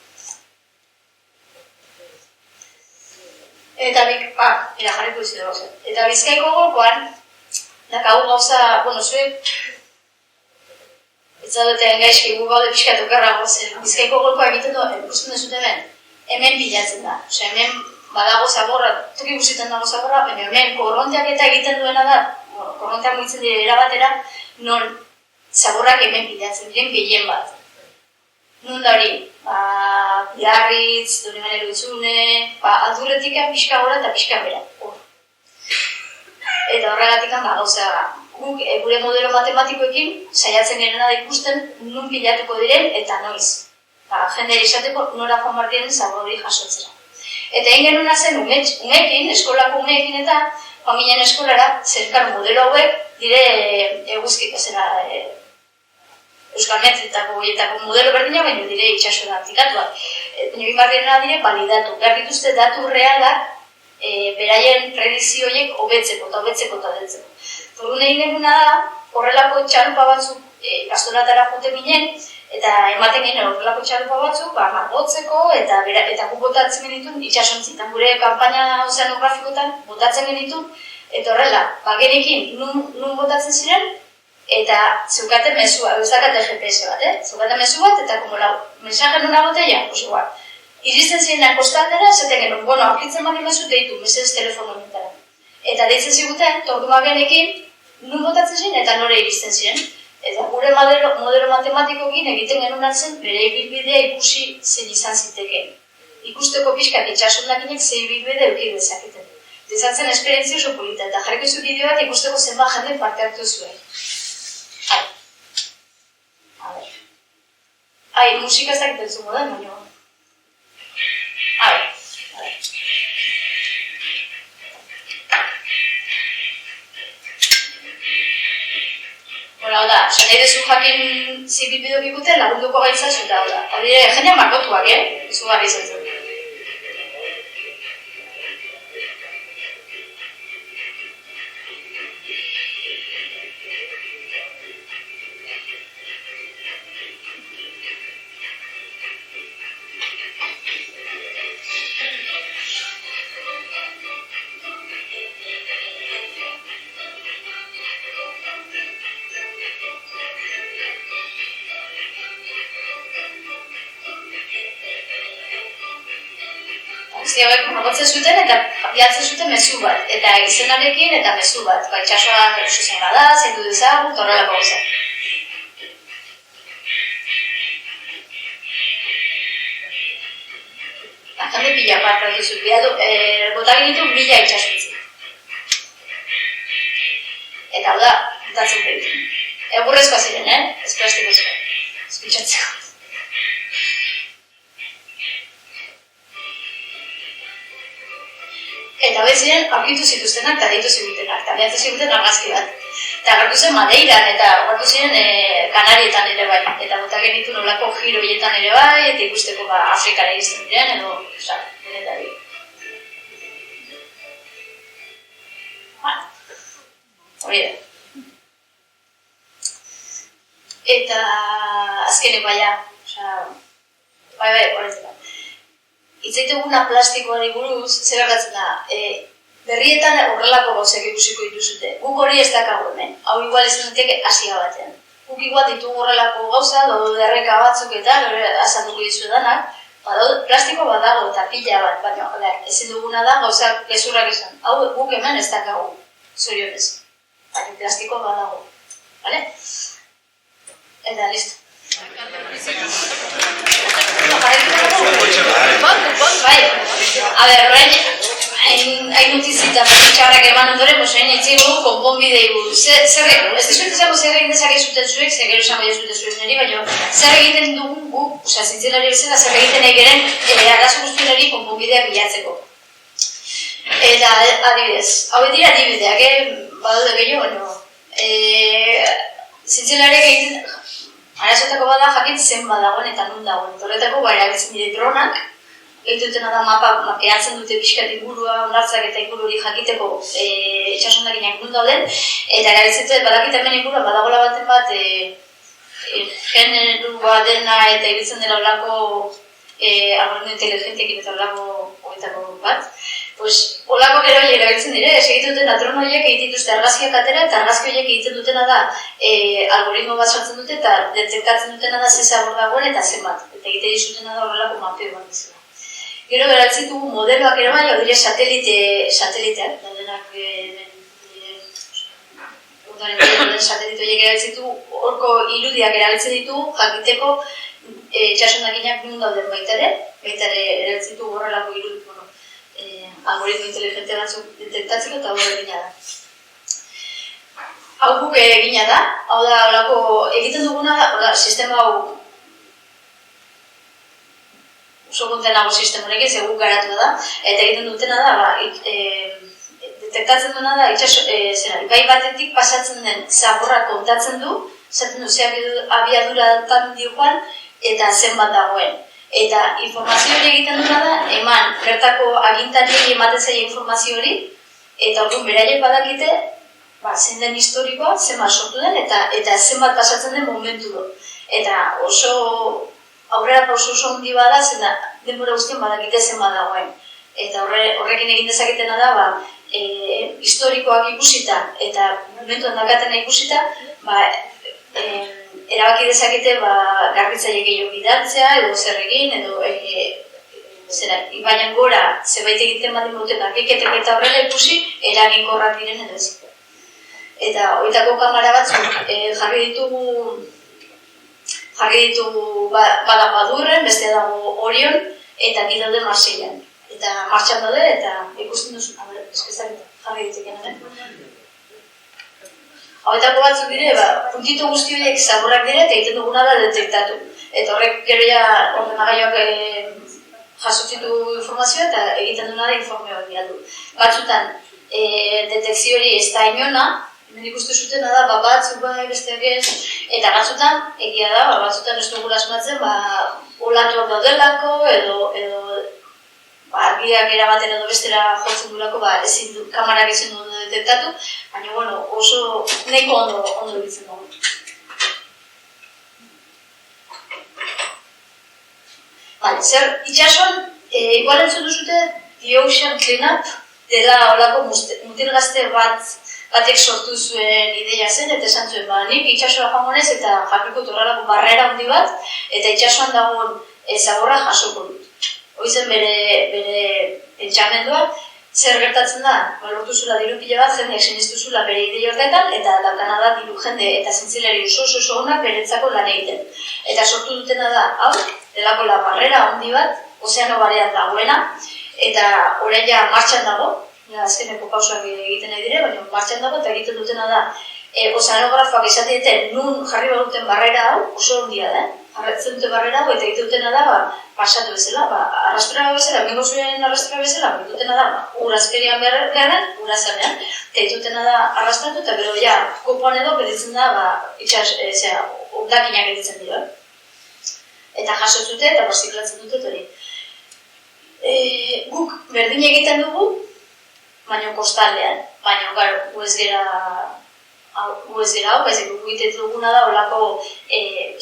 Eta jarriko izan gauza. Eta Bizkaiko golkoan, dakagu gauza, zuek, ez zaudetean gaizki, gu gaude pixkat okerrago zen. Bizkaiko golkoa egiten du, ikusten duzut hemen bilatzen da. Hemen badago zaborra, toki guztietan dago zaborra, baina hemen korronteak eta egiten duena da, korronteak mugitzen dira erabatera, non zaborrak hemen bilatzen diren gehien bat. Nun da hori, biarritz, Donibane Loitzune, aldurretik pixka gora eta pixka bera. Eta horregatik gauza, guk gure modelo matematikoekin saiatzen gerena da ikusten nun bilatuko diren eta noiz. Jendea izateko nora joan behar diren zabor hori jasotzera. Eta egin genuna zen umeekin, eskolako umeekin eta joan ginen eskolara, zerkar modelo hauek dire eguzkik ezera Euskal Metretako modelo berdina, baina dire itxasora aplikatuak. Baina egin behar direna dire, balidatu. Behar dituzte datu realak beraien predizio horiek hobetzeko eta hobetzeko. Orduan egin genuna da, horrelako txalupa batzuk ikastolatara joaten ginen, eta ematen ginen horrelako txalupa batzuk, margotzeko eta guk botatzen genituen itxasontzitan, gure kanpaina ozeanografikotan botatzen genituen, eta horrela, genekin nun botatzen ziren, eta zeukaten mesua, eustakate GPS bat, zeukaten mesu bat, eta mensaje nuna boteia, igual. Iristen zirenak kostaldera, esaten genuen, aurkitzen bali mesu deitu, mesedez telefono honetara. Eta deitzen ziguten, orduan genekin, nun botatzen ziren eta nore iristen ziren. Eta gure modelo matematikoekin egiten genuen zen, bere ibilbidea ikusi zen izan zitekeen. Ikusteko pixkat itxasondakinek ze ibilbide eduki dezaketen. Izan zen esperientzia oso polita, eta jarriko zu bideo bat ikusteko zenbat jende parte hartu zuen. Musika ez dakiten zu moda, baina... Hau da, nahi dezu jakin zibilbideok ikuten lagunduko gaitzazu eta hau da. Hau dire, jendean markotuak, izugarri izan zen. Guztiak margotzen zuten eta bilatzen zuten mezu bat, eta izenarekin eta mezu bat. Itxasoa zuzen bada, zendu dezagun, horrelako gauza. Jende pila parra dizut, botak ditu 1000 itxasontzi. Eta hau da, botatzen behitu. Egurrezkoa ziren, ez plastiko zuen, ez pitxatzeko. Eta hori ziren aurkitu zituztenak eta deitu zigutenak, eta behatzen ziguten argazki bat. Eta agertu zen Madeiran eta agertu ziren Kanarietan ere bai. Eta bota genitu nolako giro horietan ere bai, eta ikusteko Afrikara izten diren, edo, denetari. Hori da. Eta azkeneko baina, bai, horretzen da. Itzaituguna plastikoari buruz, zer gertatzen da, berrietan horrelako gauzak ikusiko dituzute. Guk hori ez dakago hemen, hau igual ez duteke Asia batean. Guk igual ditugu horrelako gauza, derreka batzuk eta azalduko dizu danak, plastiko badago eta pila bat, baina ezin duguna da gauzak gezurrak esan. Hau guk hemen ez dakago, zorionez. Baina plastiko badago. Eta listo. Hain notizita txarrak eman ondoren, etxego konponbidei buruz. Ez dezuet izango zer egin dezake zuten zuek, zer gero esango dezute zuek niri, baina zer egiten dugun guk, zintzelari bezala, zer egiten egeren arazo guztienari konponbideak bilatzeko. Eta adibidez, hau dira adibideak, badaude gehiago, zintzelariak egiten... Arazotako bada jakin zen badagoen eta nun dagoen. Horretako erabiltzen dira dronak, egitutena da mapeatzen dute pixkat ingurua, ondartzak eta inguru hori jakiteko itxasondakinak nun dauden, eta erabiltzen dute badakit hemen inguruan badagoela baten bat generua dena eta ibiltzen dela olako algoritmo inteligentekin eta olako bat. Olako gero hori erabiltzen dire, egiten duten drone horiek egiten dituzte argazkiak atera, eta argazki horiek egiten dutena da algoritmo bat sartzen dute eta detektatzen dutena da ze zabor dagoen eta zenbat. Eta egiten dizutena da horrelako mapeo bat izela. Gero erabiltzen dugu modeloak ere bai, hau dire sateliteak, denak satelite horiek erabiltzen dugu, horko irudiak erabiltzen ditugu, jakiteko itxasondakinak nun dauden baita ere erabiltzen dugu horrelako irudik, algoritmo inteligente batzuk detektatzeko eta hori egina da. Hau guk egina da, hau da, egiten duguna da, sistema hau oso kontenago sistema honek ez guk garatu da, eta egiten dutena da, detektatzen duena da, gai batetik pasatzen den zaborra kontatzen du, zaten du ze abiadura tan dioan eta zenbat dagoen. Eta informazio hori egiten duna da, eman bertako agintariei ematen zaila informazio hori, eta orduan beraiek badakite, zein den historikoa, zenbat sortu den, eta zenbat pasatzen den momentu du. Eta aurrera pauso oso handi bada, zen denbora guztien badakite zenbat dagoen. Eta horrekin egin dezaketena da, historikoak ikusita eta momentuan dakatena ikusita, erabaki dezakete garbitzaile gehiago bidaltzea, edo zer egin, edo ibaian gora zerbait egiten badin duten argiketek eta horrela ikusi, eraginkorrak diren edo ez. Eta horietako kamera batzuk jarri ditugu badago Adurren, beste dago Orion, eta bi daude Marseilan. Eta martxan daude, eta ikusten duzu, eskizak jarri ditzeken, hauetako batzuk dire, puntitu guzti horiek zaborrak dire, eta egiten duguna da detektatu. Eta horrek gero ja ordenagailuak jasotzitu informazioa eta egiten duguna da informe hori aldu. Batzutan, detekzio hori ez da inona, hemen ikustu zutena da, batzuk besteak ez, eta batzutan, egia da, batzutan ez dugu asmatzen, olatuak daudelako, edo argiak erabaten edo bestera jotzen durako, kamarak ezin du detektatu, baina oso nahiko ondo ditzen dugu. Zer, itxasuan, igual entzun duzute, The Ocean Cleanup dela olako mutil gazte batek sortu zuen ideia zen, eta esan zuen, nik itxasora joangonez eta jarriko torralako barrera handi bat, eta itxasuan dagoen zaborra jasoko dut. Hoizen bere pentsamendua, zer gertatzen da, lortu zula diru pila bat, jendeak sinistu zula bere ideia horretan, eta daukana da diru jende eta zintzilari oso honak beretzako lan egiten. Eta sortu dutena da, delako la barrera handi bat, ozeano barean dagoena, eta orain ja martxan dago, azkeneko pausoak egiten nahi dire, baina martxan dago, eta egiten dutena da, ozeanografoak esaten duten nun jarri baduten barrera hau, oso handia da, jarretzen dute barrera hau, eta egiten dutena da, pasatu bezala, arrastra bezala, mingo zuen arrastra bezala, egiten dutena da, urazkerian beharren, urazanean, eta egiten dutena da arrastratu, eta gero ja, kopoan edo, beditzen da, ondakinak editzen dira. Eta jasotzute, eta barziklatzen dute hori. Guk berdin egiten dugu, baina kostaldean, baina gu ez gera hau, baizik guk egiten duguna da, olako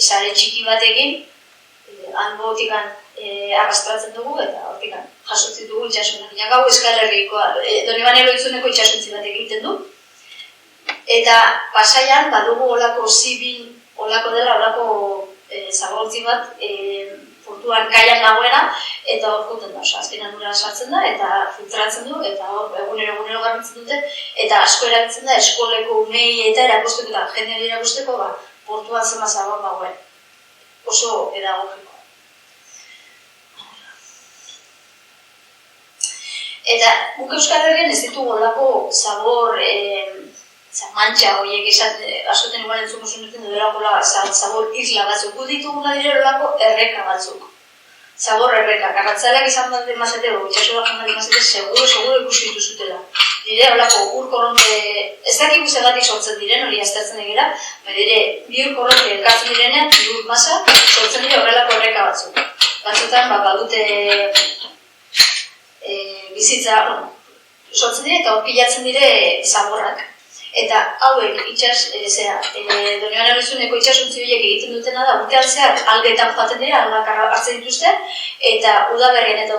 sare txiki batekin, hango hortikan arrastratzen dugu, eta hortikan jasotzen dugu itxasunak. Gau Euskal Herrikoa, Donibane Loizuneko itxasuntzi bat egiten du. Eta Pasaian badugu olako zibin, olako dela, olako zabortzi bat, portuan kaian dagoena, eta hor joten da, azkenan ura sartzen da, eta filtratzen du, eta egunero garbitzen dute, eta asko erabiltzen da eskoleko umei eta erakusteko, eta jendeari erakusteko, portuan zema zabor dagoen. Oso pedagogikoa. Eta guk Euskal Herrian ez ditugu olako zabor, mantxa horiek askoten igual entzuko zunuten dudela zabor isla batzuk. Gu dituguna dire olako erreka batzuk. Zabor erreka. Karratzaleak izan bat demazete, itxasora joan bat demazete, seguro ikusi dituzutela. Dire olako ur korronte, ez dakik zegatik sortzen diren, hori aztertzen egira, dire bi ur korronte elkartzen direnean, bi ur masa, sortzen dire horrelako erreka batzuk. Batzutan, badute bizitza, sortzen dire eta hor pilatzen dire zaborrak. Eta hauek Donibane Loizuneko itxasuntzi horiek egiten dutena da, urtean zehar algeetan joaten dira, algak hartzen dituzte, eta udaberrian eta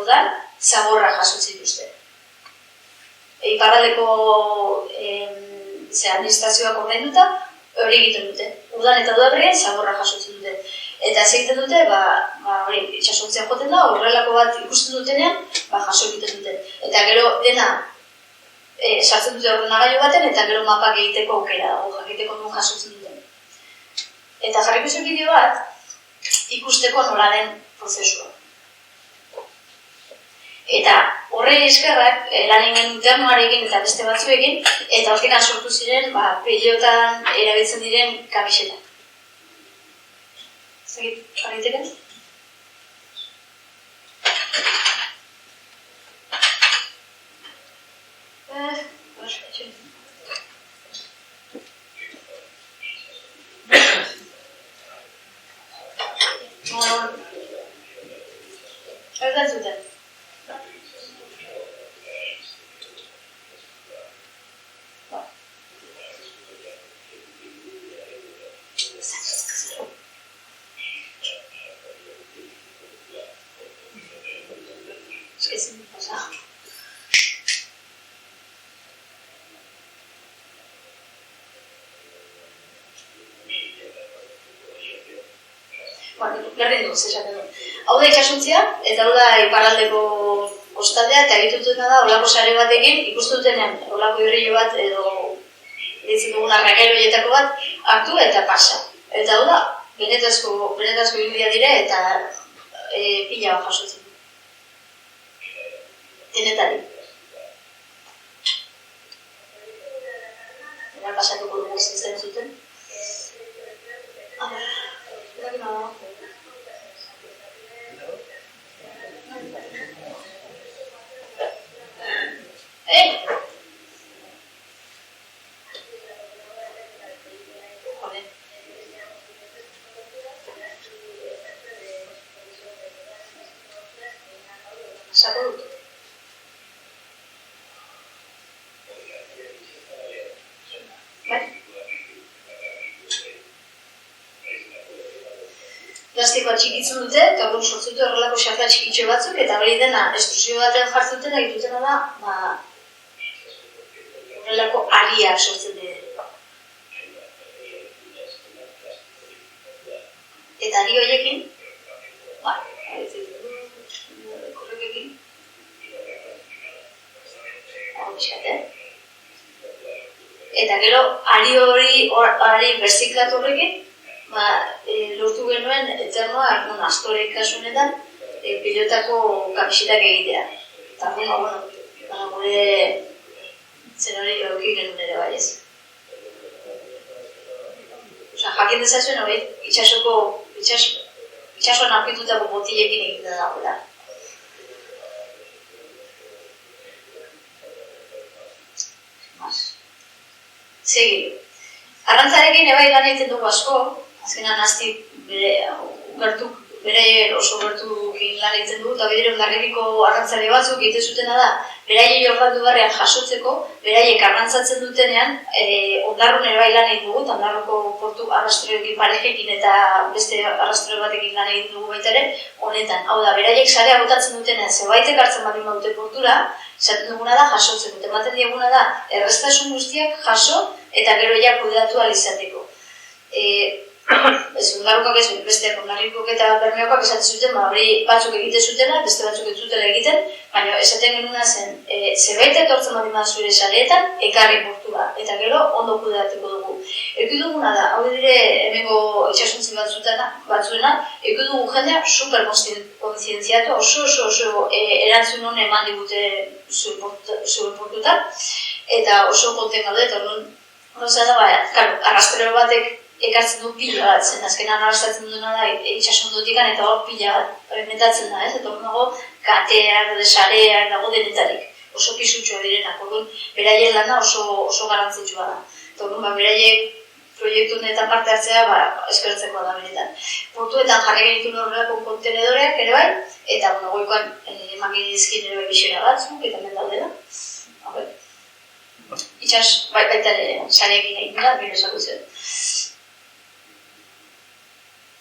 udan zaborra jasotzen dituzte. Iparraldeko administrazioak ordainduta, hori egiten dute. Udan eta udaberrian zaborra jasotzen dute. Eta ez egiten dute, itxasuntzian joaten da, horrelako bat ikusten dutenean, jaso egiten dute. Eta gero dena, sartzen dute ordenagailu baten, eta gero mapak egiteko aukera dago, jakiteko nun jasotzen duten. Eta jarriko zuen bideo bat, ikusteko nola den prozesua. Eta horre eskerrak, lan egin internoarekin eta beste batzuekin, eta hortikan sortu ziren, peliotan erabiltzen diren kamisetak. Zagit, jarriteken? berdin du, esaten du. Hau da itxasuntzia, eta hau da iparraldeko kostaldea, eta egitutena da, olako sare batekin, ikustutenean, olako irrillo bat, edo ditzen duguna ragel horietako bat, hartu eta pasa. Eta hau da, benetazko irudia dire, eta pila bat jasotzen. Denetari. Era pasatuko dugu zintzen zuten. Erakin hau. Sako dut. Plastikoa txikitzen dute, eta hori sortzen dute horrelako xarta txikitxo batzuk, eta hori dena estrusio batean jartzen egitutena da, horrelako ariak sortzen dira. Eta ari horiekin, korrekekin, eta gero ari berziklatu horrekin, lortu genuen eternoa, Astore kasunetan, pilotako kamisetak egitea. Eta gure zen hori eduki genuen ere bai ez. Jakin dezazuen hori, itxasoan aurkitutako botilekin egiten dagoela. Segi. Arrantzarekin ebai lan egiten dugu asko, azkenan hasti bere oso gertukin lan egiten dugu, eta bidere ondarribiko arrantzale batzuk egiten zutena da, beraiei ordandu barrean jasotzeko, beraiek arrantzatzen dutenean, ondarrun ere bai lan egiten dugu, eta ondarroko portu arrastroekin parejekin eta beste arrastroe batekin lan egiten dugu baita ere, honetan. Hau da, beraiek sarea botatzen dutenean, zebaitek hartzen badin badute portura, esaten duguna da jasotzen dute, ematen dieguna da, erreztasun guztiak jaso eta gero ja kudeatu ahal izateko. Ondarrukak ez, besteak ondarrikok eta bermeokoak esaten zuten, hori batzuk egiten zutena, beste batzuk ez zutela egiten, baina esaten genuna zen, zerbait etortzen badin bat zure sareetan, ekarri portura, eta gero ondo kudeatuko dugu. Eki duguna da, hau dire hemengo itxasuntzi batzuena, eki dugu jendea super kontzientziatu, oso erantzun hone eman digute zure portutan, eta oso konten gaude, eta arrastrero batek ekartzen du pila bat, zen azkenan arrastatzen duena da itxasondotikan eta hor pila bat metatzen da, ez? Eta hor nago kateak, sareak, dago denetarik, oso pisutxoa direnak, orduan beraien lana oso garantzitsua da. Eta orduan beraiek proiektu honetan parte hartzea eskertzekoa da benetan. Portuetan jarri genituen horrelako kontenedoreak ere bai, eta goikoan eman genizkin ere bai bisera batzuk, eta hemen daudela. Itxas, baita ere sareekin egin dira, bero esako zen.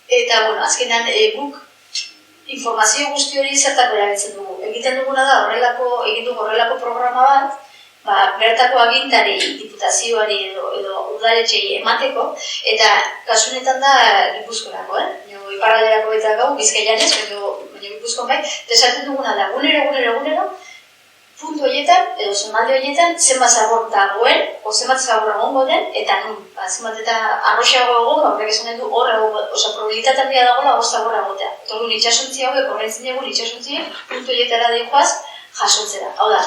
Eta, azkenan guk informazio guzti hori zertako erabiltzen dugu. Egiten duguna da, horrelako programa bat, bertako agintari, diputazioari edo udaletxei emateko, eta kasunetan da Gipuzkoarako, iparralderako eta gau, Bizkaian ez, baina Gipuzkoan bai, esaten duguna da, egunero, puntu horietan, edo zonalde horietan, zenbat zabor dagoen, o zenbat zabor egongo den, eta nun, zenbat eta arroxago egon, horrek esan du hor egongo, oza, probabilitate handia dagoela hor zabor egotea. Eta hori itxasontzi hauek, horrentzen dugu itxasontziek, puntu horietara dihoaz, jasotzera. Hau da,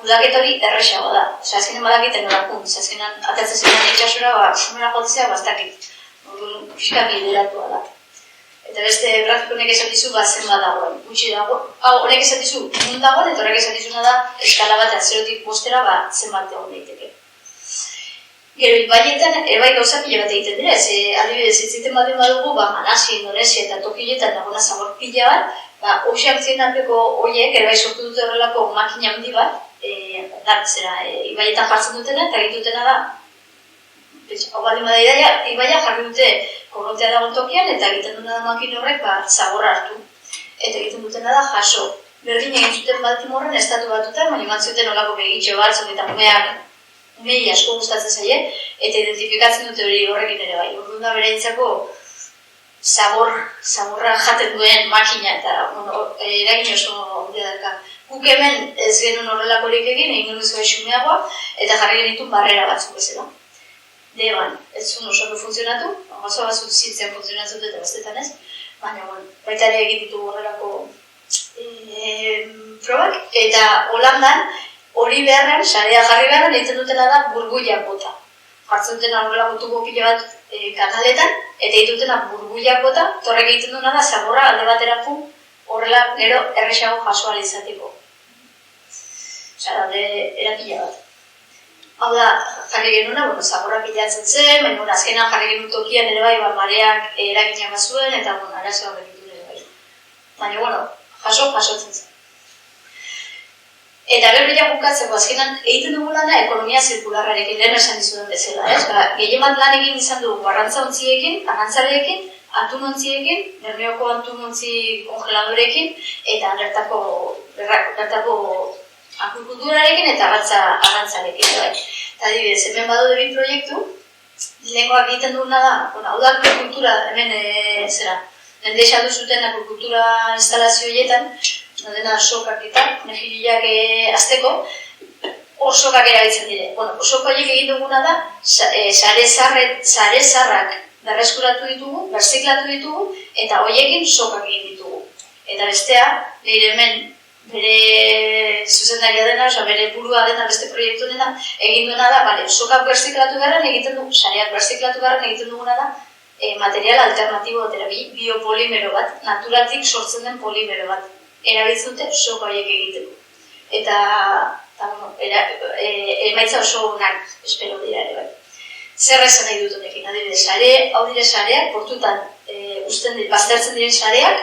udaketa hori errexago da. Oza, azkenen badakiten horakun, azkenan atatzen zenean itxasora, sumera jotzea, bastakit. Fiskak lideratua da. Eta beste grafiko honek esan dizu zenbat dagoen, gutxi dagoen. Honek esan dizu nun dagoen, eta horrek esan dizuna da eskala bat zerotik bostera zenbat egon daiteke. Gero, ibaietan, bai gauza pila bat egiten dira, adibidez, itziten badin badugu, Manasi, Indonesia eta Tokietan dagoena zabor pila bat, hoxeak zien arteko horiek, bai sortu dute horrelako makina handi bat, ibaietan jartzen dutena, eta egin dutena da, hau baldin bada idaia, ibaia jarri dute korrontea dagoen tokian, eta egiten dutena da makin horrek zaborra hartu. Eta egiten dutena da jaso. Berdin egin zuten Baltimorren estatu batutan, baina eman zuten olako begitxo batzuk eta umei asko gustatzen zaie, eta identifikatzen dute hori horrekin ere bai. Orduan da beraientzako zaborra jaten duen makina eta eragin oso handia dauka. Guk hemen ez genuen horrelakorik egin duzu xumeagoa eta jarri genituen barrera batzuk bezala. Deban, ez zuen oso funtzionatu, oso batzuk zitzen funtzionatzen eta bestetan ez, baina baita ere egin ditu horrelako probak, eta Holandan hori beharren, sarea jarri beharren, egiten dutela da burbuiak bota. Jartzen dutena horrelako tubo pila bat kanaletan, eta egiten dutena burbuiak bota, torrek egiten duna da zaborra alde baterako horrela gero erresago jaso ahal izateko. Osea, alde erapila bat. Hau da, jarri genuna, zaborra pilatzen zen, baina azkenan jarri genuen tokian ere bai, mareak eragina bat zuen, eta arazoa begitu ere bai. Baina, jasotzen zen. Eta berriak bukatzeko azkenan egiten dugu lana ekonomia zirkularrarekin, lehen esan dizudan bezala, ez? Gehien bat lan egin izan dugu arrantzaleekin, atunontziekin, Bermeoko atunontzi kongeladorekin, eta bertako akuikulturarekin eta arrantzarekin. Eta adibidez, hemen badaude bi proiektu, lehenkoak egiten duguna da, hau da akuikultura, hemen Endesa duzuten akuikultura instalazio horietan, dena sokak eta mejillak azteko, sokak erabiltzen dire. Sokak horiek egin duguna da, sare zarrak berreskuratu ditugu, berziklatu ditugu, eta horiekin sokak egin ditugu. Eta bestea, nire hemen bere zuzendaria dena, bere burua dena beste proiektu dena, egin duena da, sokak berziklatu beharren egiten dugu, sareak berziklatu beharren egiten duguna da, material alternatibo bat, biopolimero bat, naturatik sortzen den polimero bat. Erabiltzen dute soka horiek egiteko. Eta, emaitza oso onak espero dira ere bai. Zer esan nahi dut honekin, adibidez, hau dire sareak, portutan baztertzen diren sareak,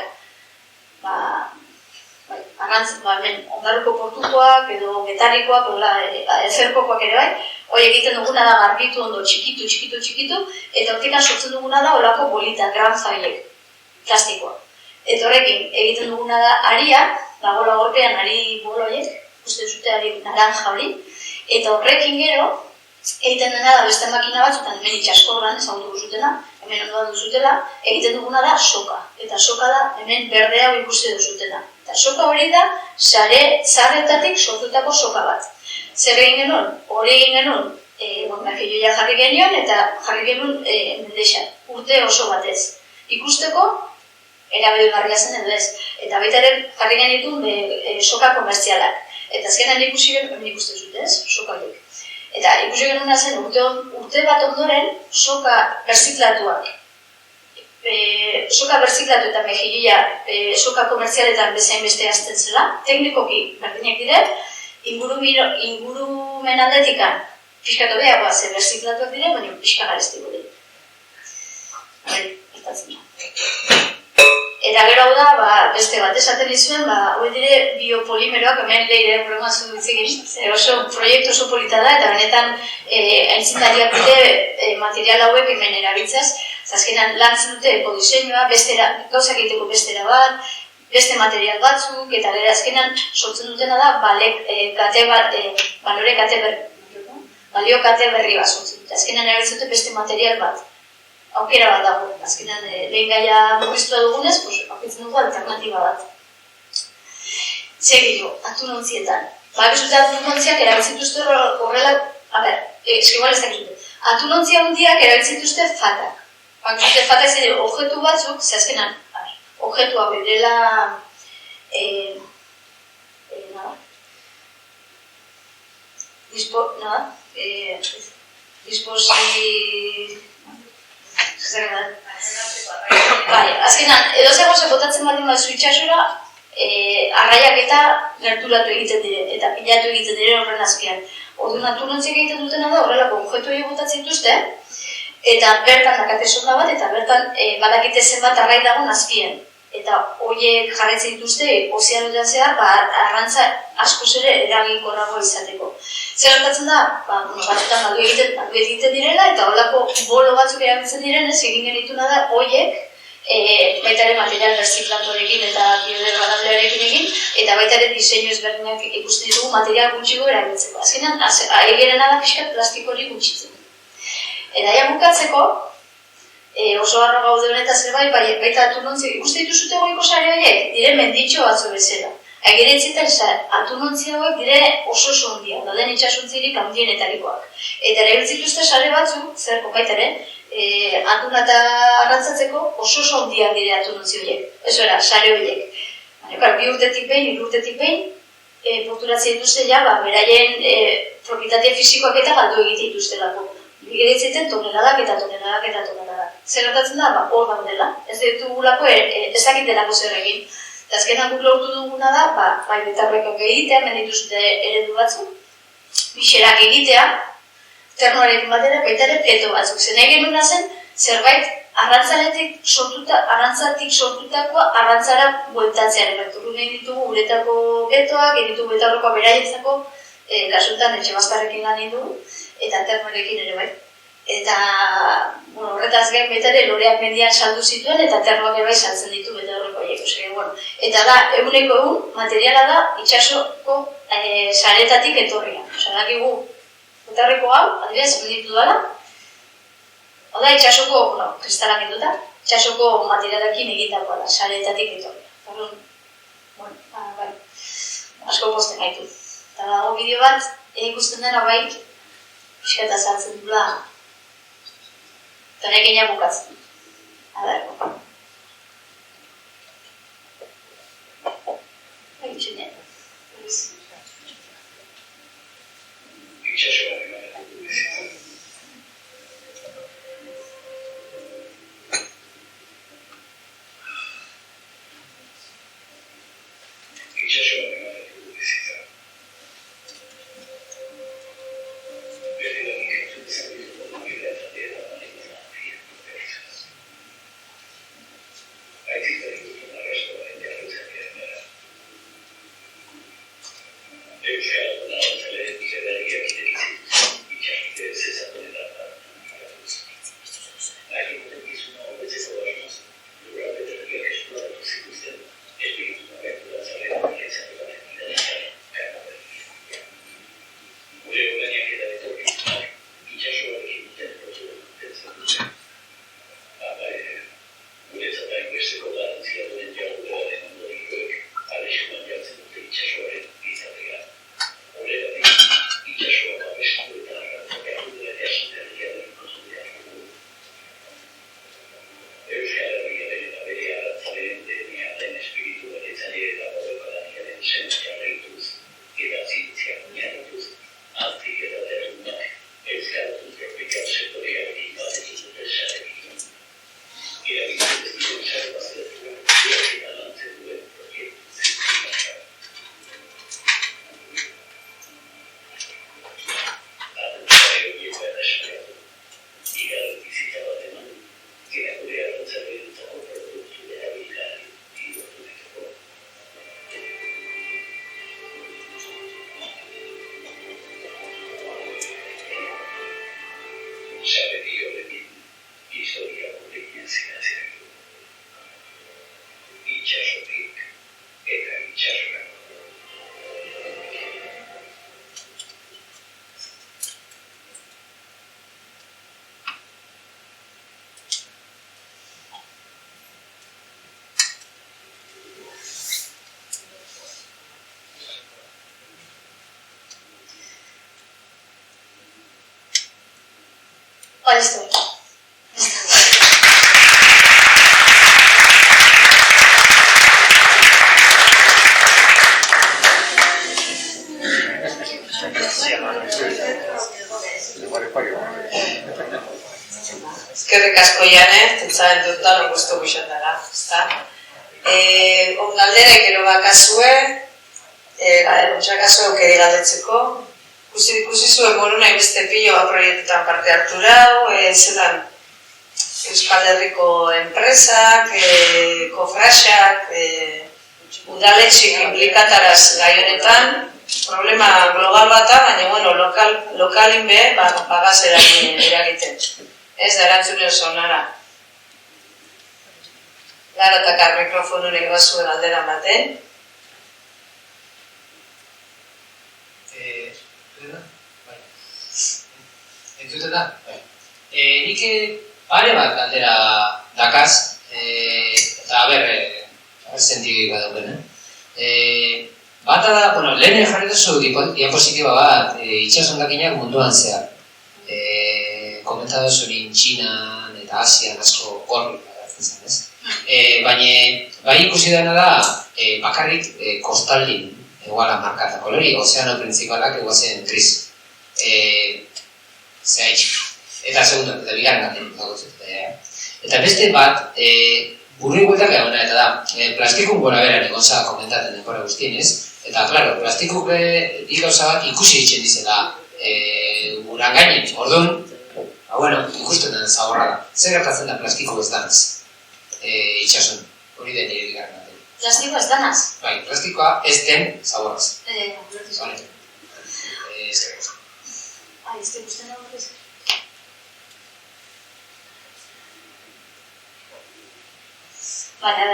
ondarruko portukoak edo getarrikoak, ezerkokoak ere bai, hori egiten duguna da garbitu ondo txikitu, eta hortikan sortzen duguna da olako bolita, granja horiek, plastikoa. Eta horrekin egiten duguna da aria, dagoela gorpean ari bolo horiek, uste duzute ari naranja hori, eta horrekin gero, egiten dena da beste makina batzutan, hemen itxaskorran ezagutu duzutela, hemen ondoa duzutela, egiten duguna da soka. Eta soka da hemen berdea hori ikuste duzutela. Eta soka hori da, zarretatik sortutako soka bat. Zer egin genuen? Hori egin genuen, mejilloia jarri genion eta jarri genuen mendesa, urte oso batez. Ikusteko, erabilgarria zen edo ez. Eta baita ere jarri genituen soka komertzialak. Eta azkenan ikusi dute ez, soka horiek. Eta ikusi genuen zen urte bat ondoren soka berziklatuak. Soka berziklatu eta mejilloia soka komertzialetan bezain beste azten zela, teknikoki berdinak dire, ingurumen aldetikan pixkatu behagoa zen berziklatuak dire, baina pixka gareztiko dire. Gertatzen da. Eta gero hau da, beste bat esaten izuen, hori dire biopolimeroak, hemen leire programazio dutzegin, oso proiektu oso polita da, eta benetan aintzindariak dute material hauek hemen erabiltzaz, azkenan lantzen dute ekodiseinua, gauzak egiteko bestera bat, beste material batzuk, eta gero azkenan sortzen dutena da, balio kate berri bat sortzen dute, azkenan erabiltzen dute beste material bat. Aukera bat dago, azkenan lehen gaia mugiztua dugunez, aurkitzen dugu alternatiba bat. Segilo, atunontzietan. Bakizute atunontziak erabiltzituzte horrela, eskibal ez dakizute. Atunontzia hundiak erabiltzituzte fatak. Bakizute fatak zire objektu batzuk, ze azkenan, objektu hau direla, azkenan, edozer gauza botatzen baldin bat itxasora, arraiak eta gerturatu egiten dire, eta pilatu egiten dire horren azkean. Orduan atunontziak egiten dutena da horrelako objektu horiek botatzen dituzte, eta bertan dakate sonda bat, eta bertan badakite zenbat arrai dagoen azpien. Eta horiek jarraitzen dituzte, ozeanotan zehar, arrantza askoz ere eraginkorrago izateko. Zer gertatzen da, batzutan aldu egiten direla, eta horrelako bolo batzuk erabiltzen direnez, egin genituna da, horiek, baita ere material berziklatuarekin eta biodegradablearekin egin, eta baita ere diseinu ezberdinak ikusten ditugu material gutxiko erabiltzeko. Azkenean, egerena da pixkat plastiko hori gutxitzen. Eta ja bukatzeko, oso harro gaude honetaz ere baita atunontzi, ikuste dituzute goiko sare horiek, dire menditxo batzu bezala. Ageretzetan atunontzi hauek dire oso sondia, dauden itxasuntzirik handienetarikoak. Eta ere zituzte sare batzu, zer kokaitare, atuna eta arrantzatzeko oso sondia dire atunontzi horiek. Ez era, sare horiek. Bi urtetik behin, 3 urtetik behin, porturatzen dituzte ja, beraien propietatea fisikoak eta galdu egite dituztelako. Geretzeten toneladak eta toneladak eta toneladak. Zer gertatzen da, hor daudela. Ez ditugulako, ez dakitelako zer egin. Eta azkenan guk lortu duguna da, bai betarrekok egitea, hemen dituzte eredu batzuk, bixerak egitea, ternoarekin batera, baita ere pleto batzuk. Zen egin nuna zen, zerbait arrantzatik sortutako arrantzara bueltatzearen. Berturu nahi ditugu uretako betoak, ditugu betarrokoa beraientzako, kasultan etxe bazkarrekin lan egin dugu, eta ternoarekin ere bai. Eta, horretaz gain betare loreak mendian saldu zituen eta ternoak ere bai saltzen ditu betarroko horiek. Eta da, eguneko materiala da itxasoko saretatik etorria. Dakigu, betarreko hau, adibidez, menditu dela, Oda, itxasoko, kristalak enduta, itxasoko materialekin egitakoa da, saretatik etorria. Bai, asko posten gaitu. Eta dago bideo bat, ikusten dena bai, pixkata saltzen dula, eta nahi genia bukatzen. Adarko. Bai, itxunean. Listo. Eskerrik asko Jane, tentzaren dutan gustu guxan dela, ezta? Galdera ikero bakazue, kasue aukeri galdetzeko. Ikusi zuen moruna beste piloa proiektutan parte hartu rau, zelan Euskal Herriko enpresak, kofrasak, udaletxik implikataraz gai honetan, problema global bata, baina lokalin be, pagaz eragiten. Ez da erantzune oso nara. Lara eta kar mikrofonunek bazuen aldera maten. Entzuten da? Nik pare bat galdera dakaz, eta sentidik badauken, bata da, lehen jarri duzu diapositiba bat, itxasondakinak munduan zehar. Komenta duzurin Txinan eta Asian asko gorri agertzen zen, ez? Baina, bai ikusi dena da, bakarrik kostaldin eguala markata kolori, ozeano principalak eguazen gris. Eta segundo, eta bigarren gaten. Eta beste bat, burri bueltak egona, eta da, plastikun gora beran egon za komentaten denbora guztien, ez? Eta, klaro, plastikuk gauza bat ikusi ditzen dizela uran gainen, orduan, ikusten den zaborra da. Zer gertatzen da plastiko ez danaz? Itxason, hori den nire bigarren gaten. Plastiko ez danaz? Bai, plastikoa ez den zaborraz. Vale. Ez que gusten dago ez. Baina,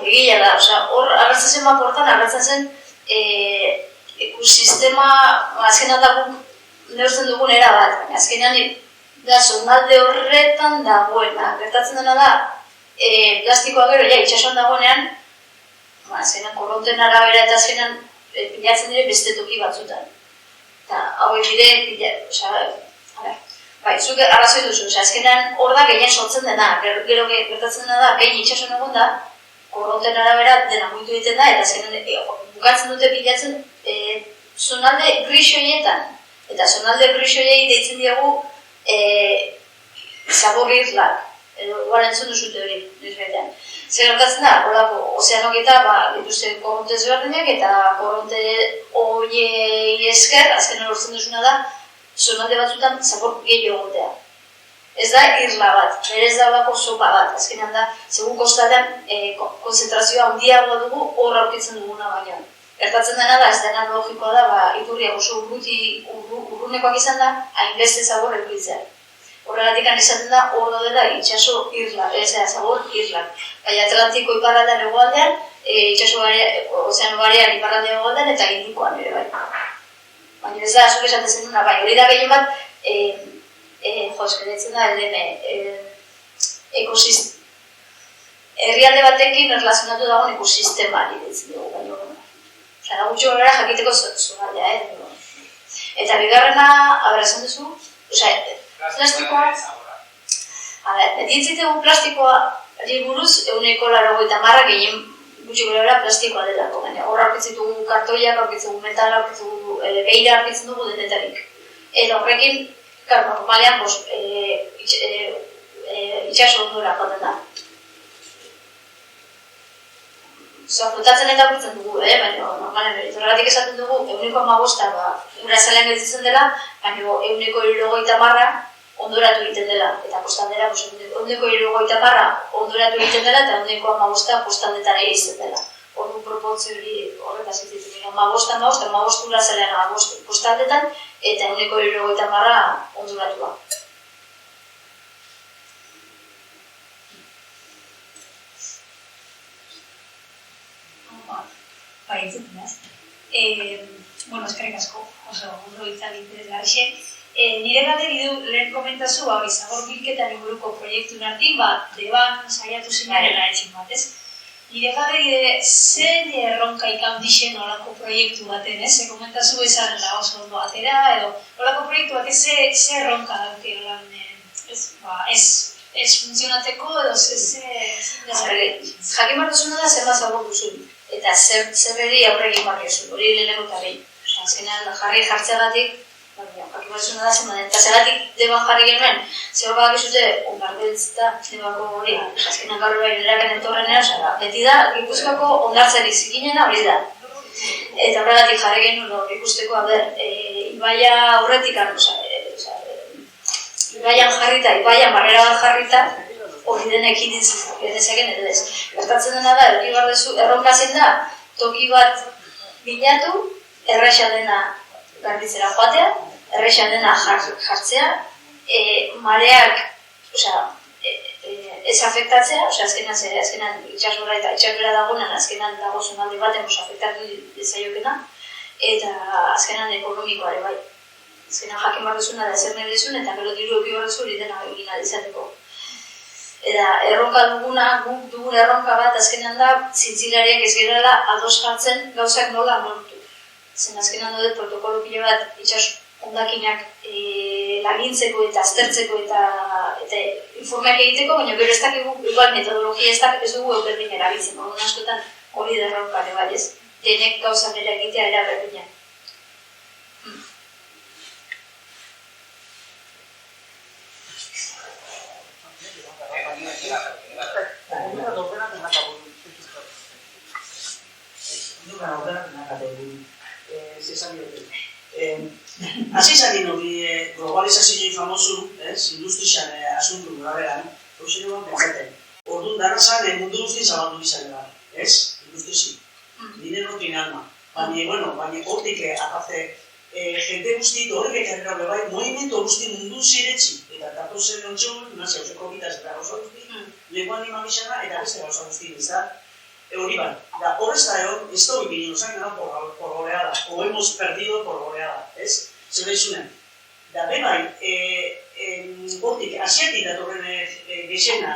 egia da, hor agertzen zen maportan, agertzen zen ekosistema, azkenan da guk neurtzen dugun erabat, baina azkenan da zonalde horretan dagoena. Gertatzen dena da, plastikoa gero, itxasuan dagoenean, azkenan korronten arabera eta azkenan pilatzen dire beste toki batzutan. Eta hauek dire, zuk arrazoi duzu, azkenan hor da gehien sortzen dena, gero gertatzen dena da, behin itxasuan egon da, korronten arabera dena muitu egiten da, eta azkenan bukatzen dute pilatzen zonalde grisoietan. Eta zonalde grisoiei deitzen diegu zabor irlak, igual entzun duzute hori, nizbetean. Zer gertatzen da, horako ozeanoketa dituzte korronte ezberdinak eta korronte horiei esker, azkenan lortzen duzuna da, zonalde batzutan zabor gehiago egotea. Ez da irla bat, berez da horako sopa bat, azkenan da, segun kostalean konzentrazioa handiagoa dugu hor aurkitzen duguna baino. Gertatzen dena da, ez dena logikoa da, iturriak oso urrunekoak izan da, hainbeste zabor edukitzea. Horregatik esaten da, hor dela itxaso irla, zabor irla. Baina Atlantiko iparraldean hegoaldean, ozeano barean iparraldean hegoaldean eta Indikoan ere bai. Baina ez da, zuk esaten zen duna, bai, hori da gehien bat, eskenetzen da, herrialde batekin erlazionatu dagoen ekosistemari ditzen dugu, baina da gutxo gara jakiteko zonaldea, Eta bigarrena, esan duzu, plastikoa... Dientzitegu plastikoa buruz, 180 gehien gutxi gara plastikoa delako. Hor aurkitzen dugu kartoiak, aurkitzen dugu metala, aurkitzen dugu beira, aurkitzen dugu denetarik. Eta horrekin, normalean, itxaso ondura joaten da. Flotatzen eta aurkitzen dugu, baina normalen horregatik esaten dugu, 1,5 ura zalean gelditzen dela, baina 1,70 ondoratu egiten dela, eta kostaldera 1,70 ondoratu egiten dela, eta 1,5 kostaldetara egiten dela. Ordu proportzio hori horretaz egiten dira, 15 ura zalean kostaldetan, eta 1,70 ondoratu da. Bai, entzuten ez. Eskerrik asko, oso ondo hitzak interesgarri. Nire galderi du lehen komentazu zabor bilketan inguruko proiektu nartin deban saiatu zinarela etxin bat, ez? Nire galderi zen erronka ikandixen olako proiektu baten, ez? Komentazu izan da oso ondo atera, edo olako proiektu bat ez erronka dauke lan, ez funtzionateko edo jakin behar duzuna da zer zabor duzun. Eta zer eri aurre egin barri oso, hori lehenengo eta behin. Azkenean jartzeagatik, jakin behar duzuna da zen, eta zeratik deban jarri genuen, zer hor bakizute, ondarbeltzita, debako hori, azkenean gaur behar eraken entorrenera, beti da, Gipuzkoako ondartzerik zikinena hori da. Eta horregatik jarri genuen ikusteko, ibaia aurretik, ibaian jarrita, ibaian barrera bat jarrita, hori denek idintzeken edo ez. Gertatzen dena da, erronka zen da, toki bat bilatu, erresa dena garbitzera joatea, erresa dena jartzea, mareak ez afektatzea, azkenan itxasora eta itxasora dagoenan, azkenan dago zonalde baten afektatu dezaiokena, eta azkenan ekonomikoare bai. Azkenan jakin barrezuna da zer nahi dezun, eta gero diru eki barrezu hori dena egin izateko. Eta erronka guk dugun erronka bat azkenan da, zintzilariak ez gerala ados jartzen gauzak nola lortu. Zen azkenan dute protokolo pilo bat itxas hondakinak lagintzeko eta aztertzeko eta informeak egiteko, baina gero ez dakigu igual metodologia ez dugu berdin erabiltzen, orduan askotan hori da erronka ere bai ez, denek gauza bera egitea era berdinak. Hasi izan hori globalizazioa famosu, industrian asuntu guraberan, hori duan pentsaten. Orduan dara zan mundu guztien zabaldu izan gara, industrizi. Nire notin alma. Baina hortik aparte jende guzti horrek ekarrera bebai, movimento guzti mundu ziretzi. Eta datu zen ontsun, nazio, zeko bitaz eta gauza guzti, lengua animalizana eta beste gauza guzti, ez da? Hori ban, da horrez da egon, ez da hori bine, osan gara por goleada, o hemos perdido por goleada, ez? Zer izunen. Da bebai, hortik, asiatik datorren gexena,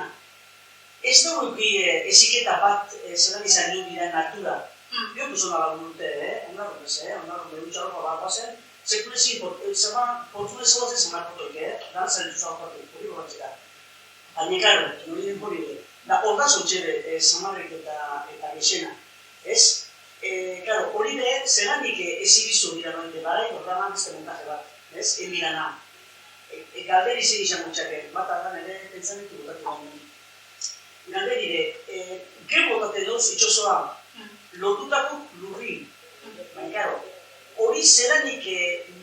ez da hori eziketa bat zelan izan nio bidan hartura. Jo, persona lagun dute, ondarro behutxarroa bat bazen, sekulezi, portzunez zoazen zemar potoik, da, zen duzal potoik, hori borratzera. Baina, karo, nori den hori dut. Da, hor da zontxere zamarrik eta gexena, ez? Karo, hori be, zeranik ezibizu dira noite barai, hor da man beste montaje bat, ez? Enbirana. Galderi zen izan mutxake, bat ardan ere, pentsamentu botatu gaunen. Galderi ere, ge botate doz itxosoa, lotutako lurri. Baina, karo, hori zeranik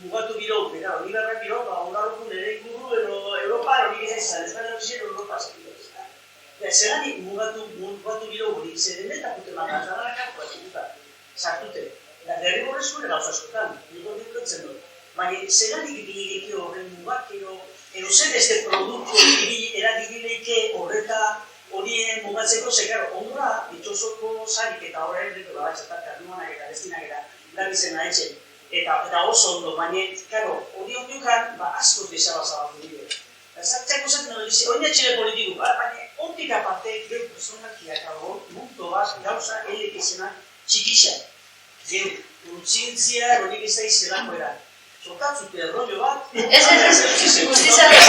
mugatu biro, bera, hori berrak biro, ondarrokun ere ingurru, Europa, hori gizan, ez da nire Europa, zeranik mugatu biro hori, zeren eta pute magazanarrak sartute. Eta derrigorrezko ere gauza askotan, niko ditutzen dut. Baina zeranik ibileike horren mugak, ero zer beste produktu eragileike horreta horien mugatzeko, zekar, ondura, itxosoko zarik eta horrein dito gabatxetak, karnuanak eta destinak eta gabizena etxen. Eta oso ondo, baina, karo, hori ondiokan, askoz desabazabaldu dira. Zartxako zaten hori, hori netxile politiku, baina hortik aparte, gero personakiak hau, mundu bat, gauza, izena, txikixak. Gero, kontzientzia, hori bizaiz zelako era. Zotatzute rollo bat, guztizan ez.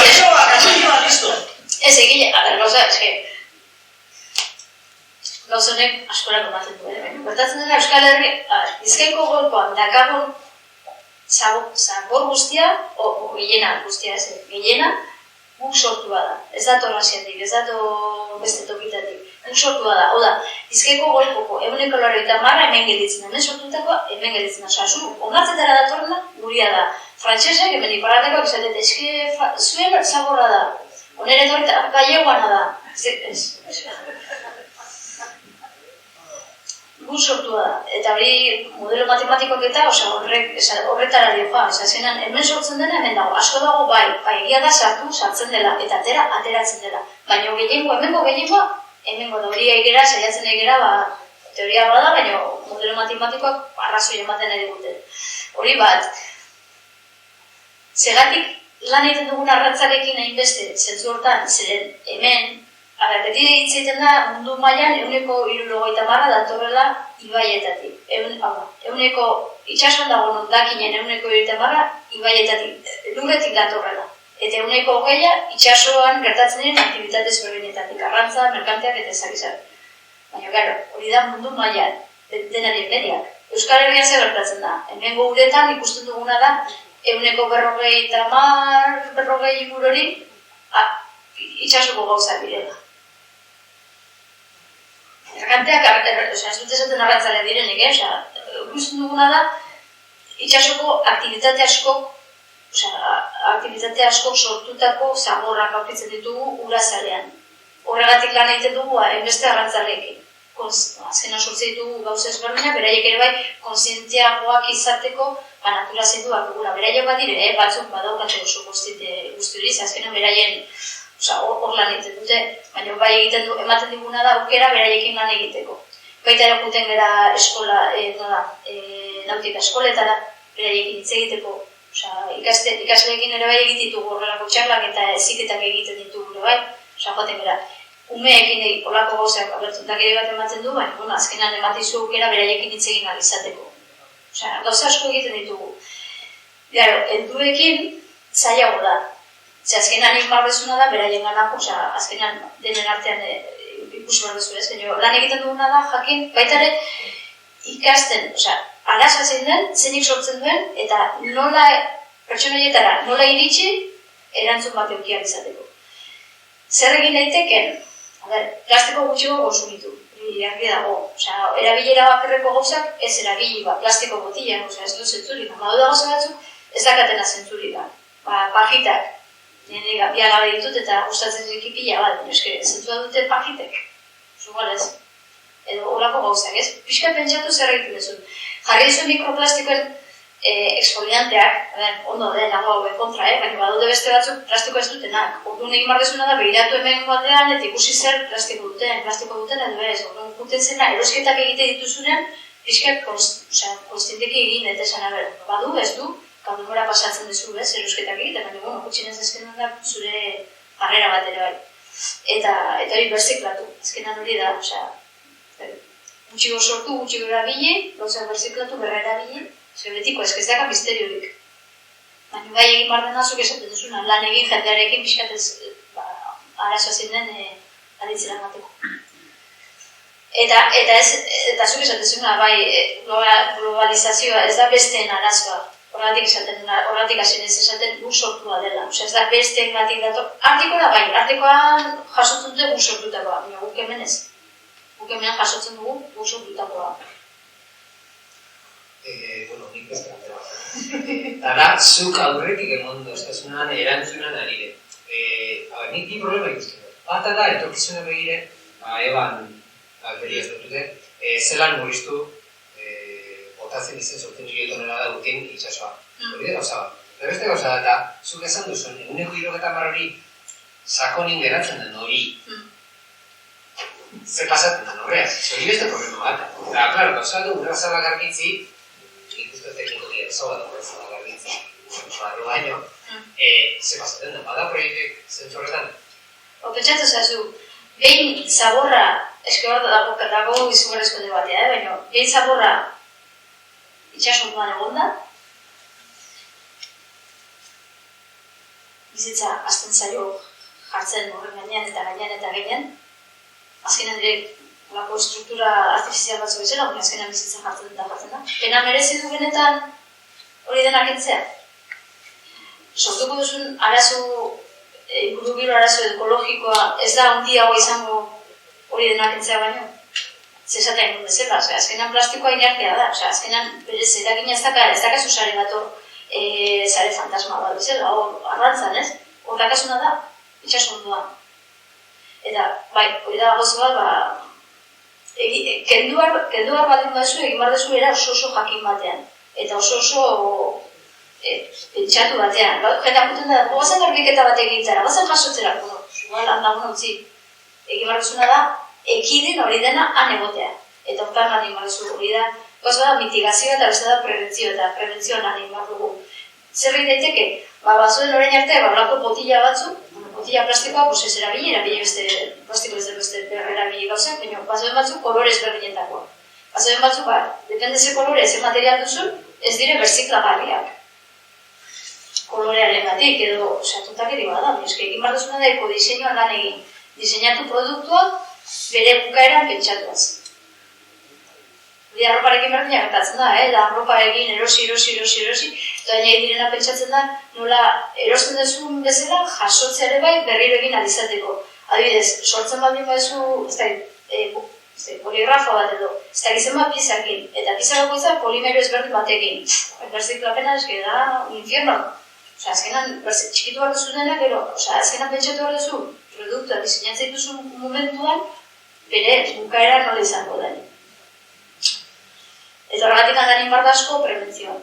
Ez egile, gauza, gauzonek askorak ematen du, bertatzen dena Euskal Herri, Bizkaiko golkoan dakagun zabor guztia, o gehiena guztia ez, gehiena, guk sortua da. Ez dator asiatik, ez dator beste tokitatik. Guk sortua da. Oda, Bizkaiko golkoko 180 hemen gelditzen da. Hemen sortutakoa, hemen gelditzen da. Osa, onartzetara datorrena, guria da. Frantxesak, hemen iparratekoak izatet, eske zuen zaborra da. Onere etorrita, galleguana da. Guk sortua da. Eta hori modelo matematikoak eta horretara dioa. Azkenan, hemen sortzen dena hemen dago. Asko dago bai, egia da sartzen dela eta ateratzen dela. Baina hemengo gehiengoa, hemengo da hori egera, saiatzen egera, teoria bada, baina modelo matematikoak arrazoi ematen nahi dute. Hori bat, zegatik lan egiten dugun arratzarekin hainbeste, zentzu hortan, zeren hemen, beti hitzaiten da mundu mailan 170 datorrela ibaietatik. Euneko itxasuan dago hondakinen 170 ibaietatik, lurretik datorrela. Eta 120 itxasuan gertatzen diren aktibitate ezberdinetatik, arrantza, merkanteak eta ezagizak. Baina, gero, hori da mundu mailan, denaren beriak. Euskal Herrian ze gertatzen da. Hemengo uretan ikusten duguna da 150, 40 ingurori itxasuko gauzak direla. Merkanteak, ez dut esaten arrantzale direnik, ikusten duguna da, itxasoko aktibitate askok sortutako zaborrak aurkitzen ditugu urazalean. Horregatik lan egiten dugu hainbeste arrantzaleekin. Azkena sortze ditugu gauza ezberdinak, beraiek ere bai kontzientziagoak izateko natura zenduak dugula. Beraiek bat dire, batzuk badaukate oso guztiuriz, azkena beraien hor lan egiten dute, baina bai ematen diguna da aukera beraiekin lan egiteko. Baita ere juten gara nautika eskoletara, beraiekin hitz egiteko, Ikasleekin ere bai egiten ditugu horrelako txarlak eta heziketak egiten ditugu ere bai. Joaten gara, umeekin olako gauzak abertutak ere bat ematen du, baina azkenan ematizu aukera beraiekin hitz egin ahal izateko. Gauza asko egiten ditugu. Helduekin zailago da. Azkenan inbardezuna da, beraien ganak, azkenan denen artean ikusi bardezu ez, lan egiten duguna da, jakin, baita ere ikasten, arazoa zein den, zeinik sortzen duen, eta nola, pertsona horietara, nola iritsi, erantzun bat eukiak izateko. Zer egin daiteken? Plastiko gutxiago konsumitu, argi dago. Erabilera bakarreko gauzak ez erabili plastiko botila, ez du zentzurik. Badu da gauza batzuk ez dakatena zentzurik. Pajitak, nire bi alabe ditut eta gustatzen zeki pila bat, zentzua dute pajitek. Zugal ez. Edo horako gauzak, ez? Pixka pentsatu zer egiten duzun. Jarri dizu mikroplastikoen exfolianteak, ondo den, nago kontra, baina badaude beste batzuk plastiko ez dutenak. Orduan egin bardezuna da, begiratu hemen aldean eta ikusi zer plastiko duten edo ez. Orduan guten zena, erosketak egite dituzunean, pixkat konstienteki egin, eta esan, badu, ez du, kaldunora pasatzen duzu, ez, erosketak egite, baina, gutxinez azkenan da, zure harrera bat ere bai. Eta hori berziklatu, azkenan hori da, gutxigo sortu, gutxigo erabili, gauzak berziklatu, berra erabili, betiko ez daka misteriorik. Baina bai egin behar dena zuk esaten duzuna, lan egin jendearekin pixkatez arazoa zein den aditzera emateko. Eta zuk esaten duzuna, bai globalizazioa ez da besteen arazoa. Horregatik hasen ez esaten gu sortua dela. Ez da besteen gatik dator. Artikoa bai, artikoan jasotzen dute gu sortutakoa, baina guk hemen ez. Guk hemen jasotzen dugu gu sortutakoa. Nik ez trate bat. Tara, zuk aurretik emondo, estasunan erantzunan arire. Nik bi problema ikusten dut. Bata da, etorkizuna begire, eban alberia ez dutute, zelan murriztu botatzen izen sortzen tonela da duten itxasoa. Hori da gauza bat. Beste gauza da, eta zuk esan duzun, eguneko 70 hori sakonin geratzen den hori. Zer pasatzen den horreaz, hori beste problema bat. Eta, klaro, gauza du, urrazala gargitzi, ikustu teknikoki erzoa da urrazala gargitzi, barru baino, zer pasatzen den, bada proiektek zentzu horretan? Pentsatu zazu, behin zaborra, eske hor dago izugarrezko debatea, baina behin zaborra itxasuntuan egon da, bizitza azten zaio jartzen horren gainean eta gainean, azkenan dire, olako struktura artifizial batzu bezala, baina azkenan bizitza jartzen da. Pena merezi du benetan hori denak entzea. Sortuko duzun arazo, ingurugiro arazo ekologikoa ez da handiago izango hori denak entzea baino. Zesata ingun bezala, azkenan plastikoa inertia da, azkenan berez eragina ez dakazu sare bat hor, sare fantasma bat bezala, hor arrantzan ez, hor dakasuna da, itxasunduan. Eta, bai, hori da gozo bat, kenduar baldin badezu, egin behar dezu era oso jakin batean. Eta oso pentsatu batean. Jeta puten da, goazen garbiketa bat egitzara, goazen jasotzera, zugal handagun utzi. Egin behar dezuna da, ekidin hori dena han egotea. Eta hortan lan egin behar dezu hori da, gozo da mitigazioa eta beste da prebentzio, eta prebentzioa lan egin behar dugu. Zer egin daiteke? Bazuen orain arte, olako botila batzuk, botila plastikoa, ez erabili beste plastiko ez da beste erabili gauzak, baina bazuen batzuk kolorez berdinetakoa. Bazuen batzuk, depende ze kolore, ze material duzun, ez dire berziklagarriak. Kolorearen gatik, edo sartutakeri bada, egin behar duzuna da ekodiseinua lan egin. Diseinatu produktua bere bukaeran pentsatuaz. Hori arroparekin berdina gertatzen da, da arropa egin erosi, eta baina direna pentsatzen da, nola erosten duzun bezala jasotzea ere bai berriro egin alizateko. Adibidez, sortzen baldin baduzu, poligrafo bat edo, ez da gizema pizakin, eta piza bakoitza polimero ezberdin batekin. Berziklapena eske da un infierno. Azkenan, txikitu behar duzu dena, gero, azkenan pentsatu behar duzu, produktua diseinatzen duzun momentuan, bere bukaera nola izango den. Eta horregatik handarin behar asko prebentzioan.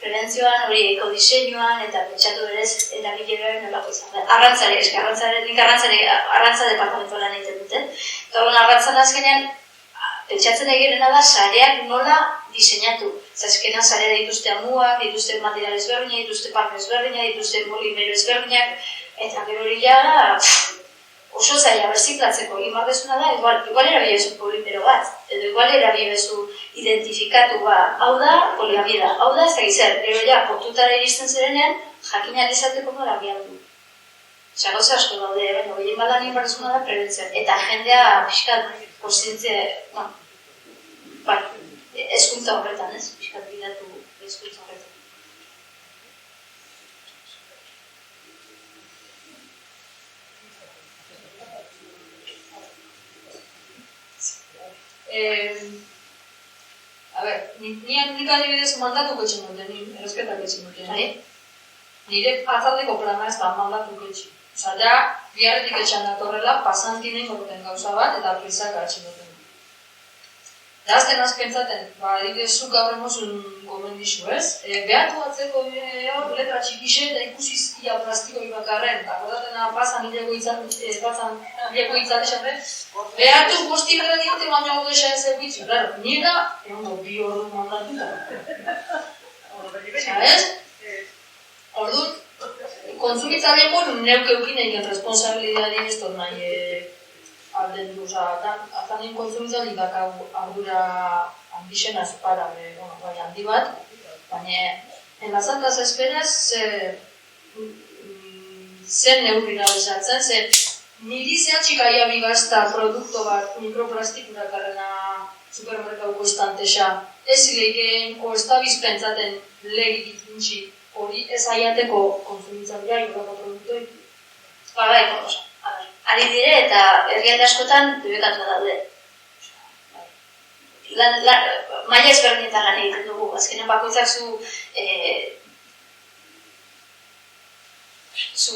Prebentzioan, hori ekodiseinuan, eta pentsatu berez, erabileroaren nolako izan da. Arrantzare, nik arrantza departamentoa lan egiten dute. Eta horren arrantzan azkenean, pentsatzen egirena da, sareak nola diseinatu. Zaskenan zarea dituzte amuak, dituzte material ezberdinak, dituzte parke ezberdinak, dituzte polimero ezberdinak, eta gero hori jara, oso zaila berziklatzeko egin bardezuna da, igual erabilezu polimero bat, edo igual erabilezu identifikatu hau da poliamida, hau da ez da gizar, gero ja, portutara iristen zirenean, jakinak izateko nola bialdu. Osa, gauza asko daude, gehien badan egin bardezuna da prebentzioan, eta jendea pixkat konstientzia, eskuntza horretan, ez? Pixkat bidatu eskuntza horretan. Nik adibidez mandatuko etxen dute, erosketak etxen dute. Nire atzaldeko plana ez da mandatuko etxen. Osa, ja, biharretik etxan datorrela, pasantinen gorten gauza bat, eta prisaka etxen duten. Da, azten pentsaten, adibidez zuk gaur emozun gomendixu, ez? Behatu batzeko letra txikixe eta ikusizkia plastiko bakarren, eta gordatena pasan hileko itzatexan, behatu guzti berda diote baina hau desa ez zerbitzu. Claro, nire egon bi ordu mandatuta. Ez? Orduan, kontsumitzaleko neuke eukin egin responsabilidadien ez dut nahi alden du, azanen kontsumitzali dakau ardura handixen azpara, handi bat, baina enlazataz esperaz zen neurrira bezatzen, niri zehatxik aiabi gazta produkto bat mikroplastikura karrena supermerkauko estantesa, ez zileikeen, o ez da bizpentsaten legik ikintxi, hori ez aiateko kontsumitzalea igorako produktoi. Bai, oso. Ari dire eta herrialde askotan debekatu daude. Maila ezberdinetan lan egiten dugu, azkenen bakoitzak zu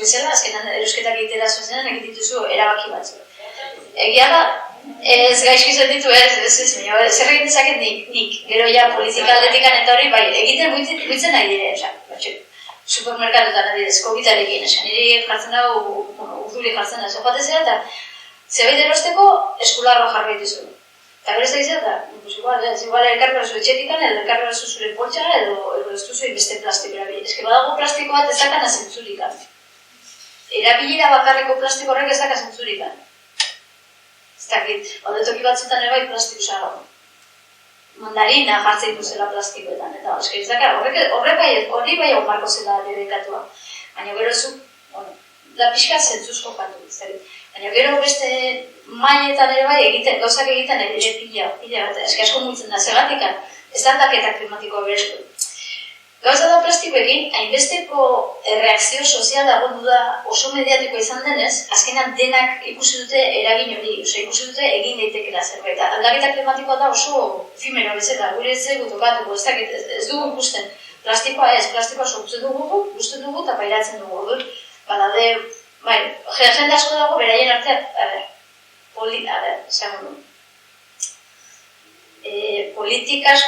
bezala, azkenan erosketak egitera zuenean egiten dituzu erabaki batzu. Egia da, ez gaizki zenditu zer egin dezaket nik, gero ja politika aldetikan eta hori, bai, egiten buitzen nahi dire, supermerkatuetan adidez, COVID-arekin, niri jartzen dago, urduri jartzen da, joatezea eta zebait erosteko eskularro jarri dituzu. Eta gero ez da izan da, igual elkarri berazu etxetikan, edo elkarri berazu zure poltxara, edo ez duzu beste plastiko erabili. Ez que badago plastiko bat ez dakana zentzurikan. Erabilera bakarreko plastiko horrek ez dakana zentzurikan. Ez dakit, toki batzutan ere bai plastiko zara. Mandarina jartzen dituzela plastikoetan, eta eski ez dakar, hori bai hau marko zela debekatua. Baina gero zu, da pixka zentzuz jokatu, baina gero beste mailetan ere bai gauzak egiten ere pila bat, eski asko muitzen da, segatikan, ez da aldaketa klimatikoa berezko. Gauza da plastikoekin, hainbesteko reakzio sozial dago da oso mediatikoa izan denez, azkenan denak ikusi dute eragin hori, ikusi dute egin daitekela zerbait. Aldaketa klimatikoa da oso efimero bezala, gure ez dugu tokatuko, ez dugu ikusten. Plastikoa sortzen dugu, gusten dugu eta pairatzen dugu. Badaude, jende asko dago beraien artean, politikaz,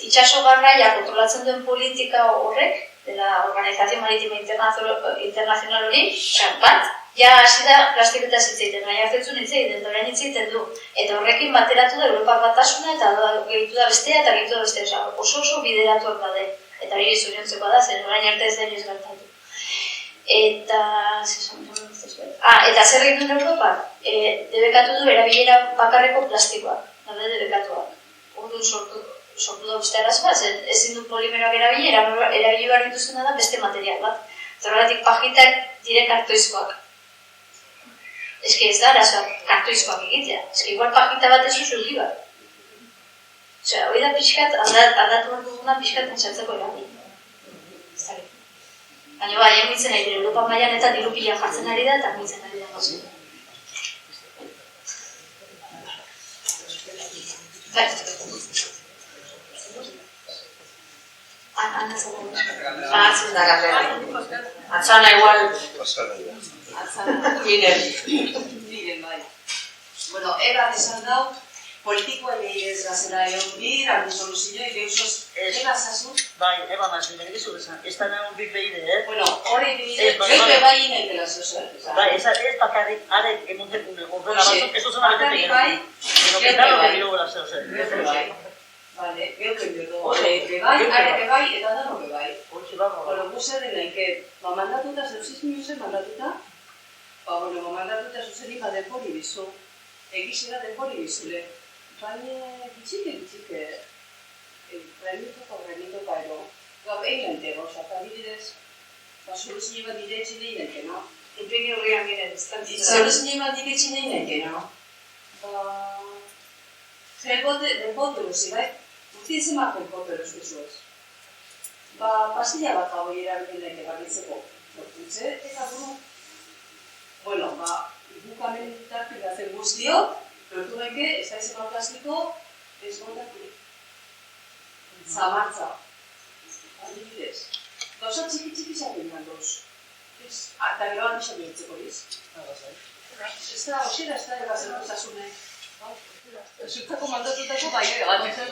itxaso garraia kontrolatzen duen politika horrek, dela Organizazio Maritima Internacional hori, bat, ja hasi da plastiketa zitzeiten, nahi hartetzun hitzeiten, orain hitzeiten du. Eta horrekin bateratu da Europa Batasuna eta gehitu da bestea eta gehitu da bestea. Oso bideratuak daude. Eta hori zuriontzeko da, zen orain arte ez da inoiz gertatu. Eta zer egin duen Europa? Debekatu du erabilera bakarreko plastikoak, debekatuak. Orduan sortu da beste arazoa, ezin du polimeroak erabili behar dituzena da beste material bat. Zergatik pajitak dire kartoizkoak. Eski ez da arazoak kartoizkoak egitea, eski igual pajita bat ez zuzulti bat. Osea, hori da pixkat, aldatu bat duguna pixkat entzatzeko erabili. Baina bai, mitzen ari dira, Europa mailan eta diru pila jartzen ari da eta mitzen ari da gauzu. Bai. Ana zara. Atzen da gazera. Atzana igual. Miren, bai. Bueno, Eva esan dau, politikoa lehiz gazera egon bir, alde soluzio, ideusos, Eva zazu? Bai, Eba mazun, begizu bezan, ez da nahi bik behide, Bueno, hori bide, joipe bai inaitela zozo. Bai, ez bakarrik, arek emontekune, ordena batzuk, ez duzuna betete gero. Bai, Pero que claro que digo la zeo zer. Bale, geuk egin bebai, are bebai, eta dano bebai. Bueno, gu zer denaike, mandatuta, zeuzizmi zen mandatuta, mandatuta zuzenik denbori bizu, egizera denbori bizule. Baina, gitxike, granitoka ero. Egin nahi gauza, eta bidez, soluzio bat diretsi nahi nahi, Ipegi horrean ginen, soluzio bat diretsi nahi nahi, denbote luzi, bai? Urti ezemak denbote luzi zuez. Pastilla bat hau erabiltzen daite bakitzeko. Utze eta buru. Bueno, guk hemen tartikatzen guztiok, lortu gaike, ez da izan plastiko, ez gondatu. Zamartza. Adibidez. Gauza txiki zaten gandoz. Eta gero anixan bertzeko biz. Ez da, osira, ez da egazen osasune. Zurtako mandatutako bai egatzen.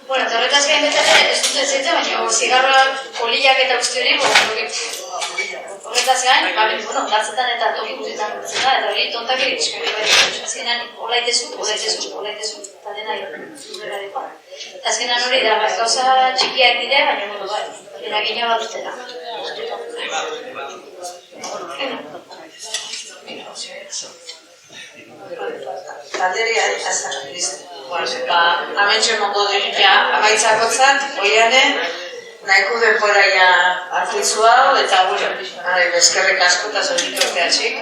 Bueno, eta horretaz gain betare, ez dut ez zitzen, baina zigarroak, kolillak eta guzti hori, horretaz gain, gatzetan eta toki guztietan guztietan da, eta hori tontak egitxkari bai. Azkenan, olaitezu, eta dena zurrera dikoa. Eta azkenan hori da, gauza txikiak dire, baina, eragina bat dutela. Galderia amentxe mongo duia amaitzakotzat, oiane, nahiko denboraia hartu izu hau, eta eskerrik asko eta zoritu urteatxik.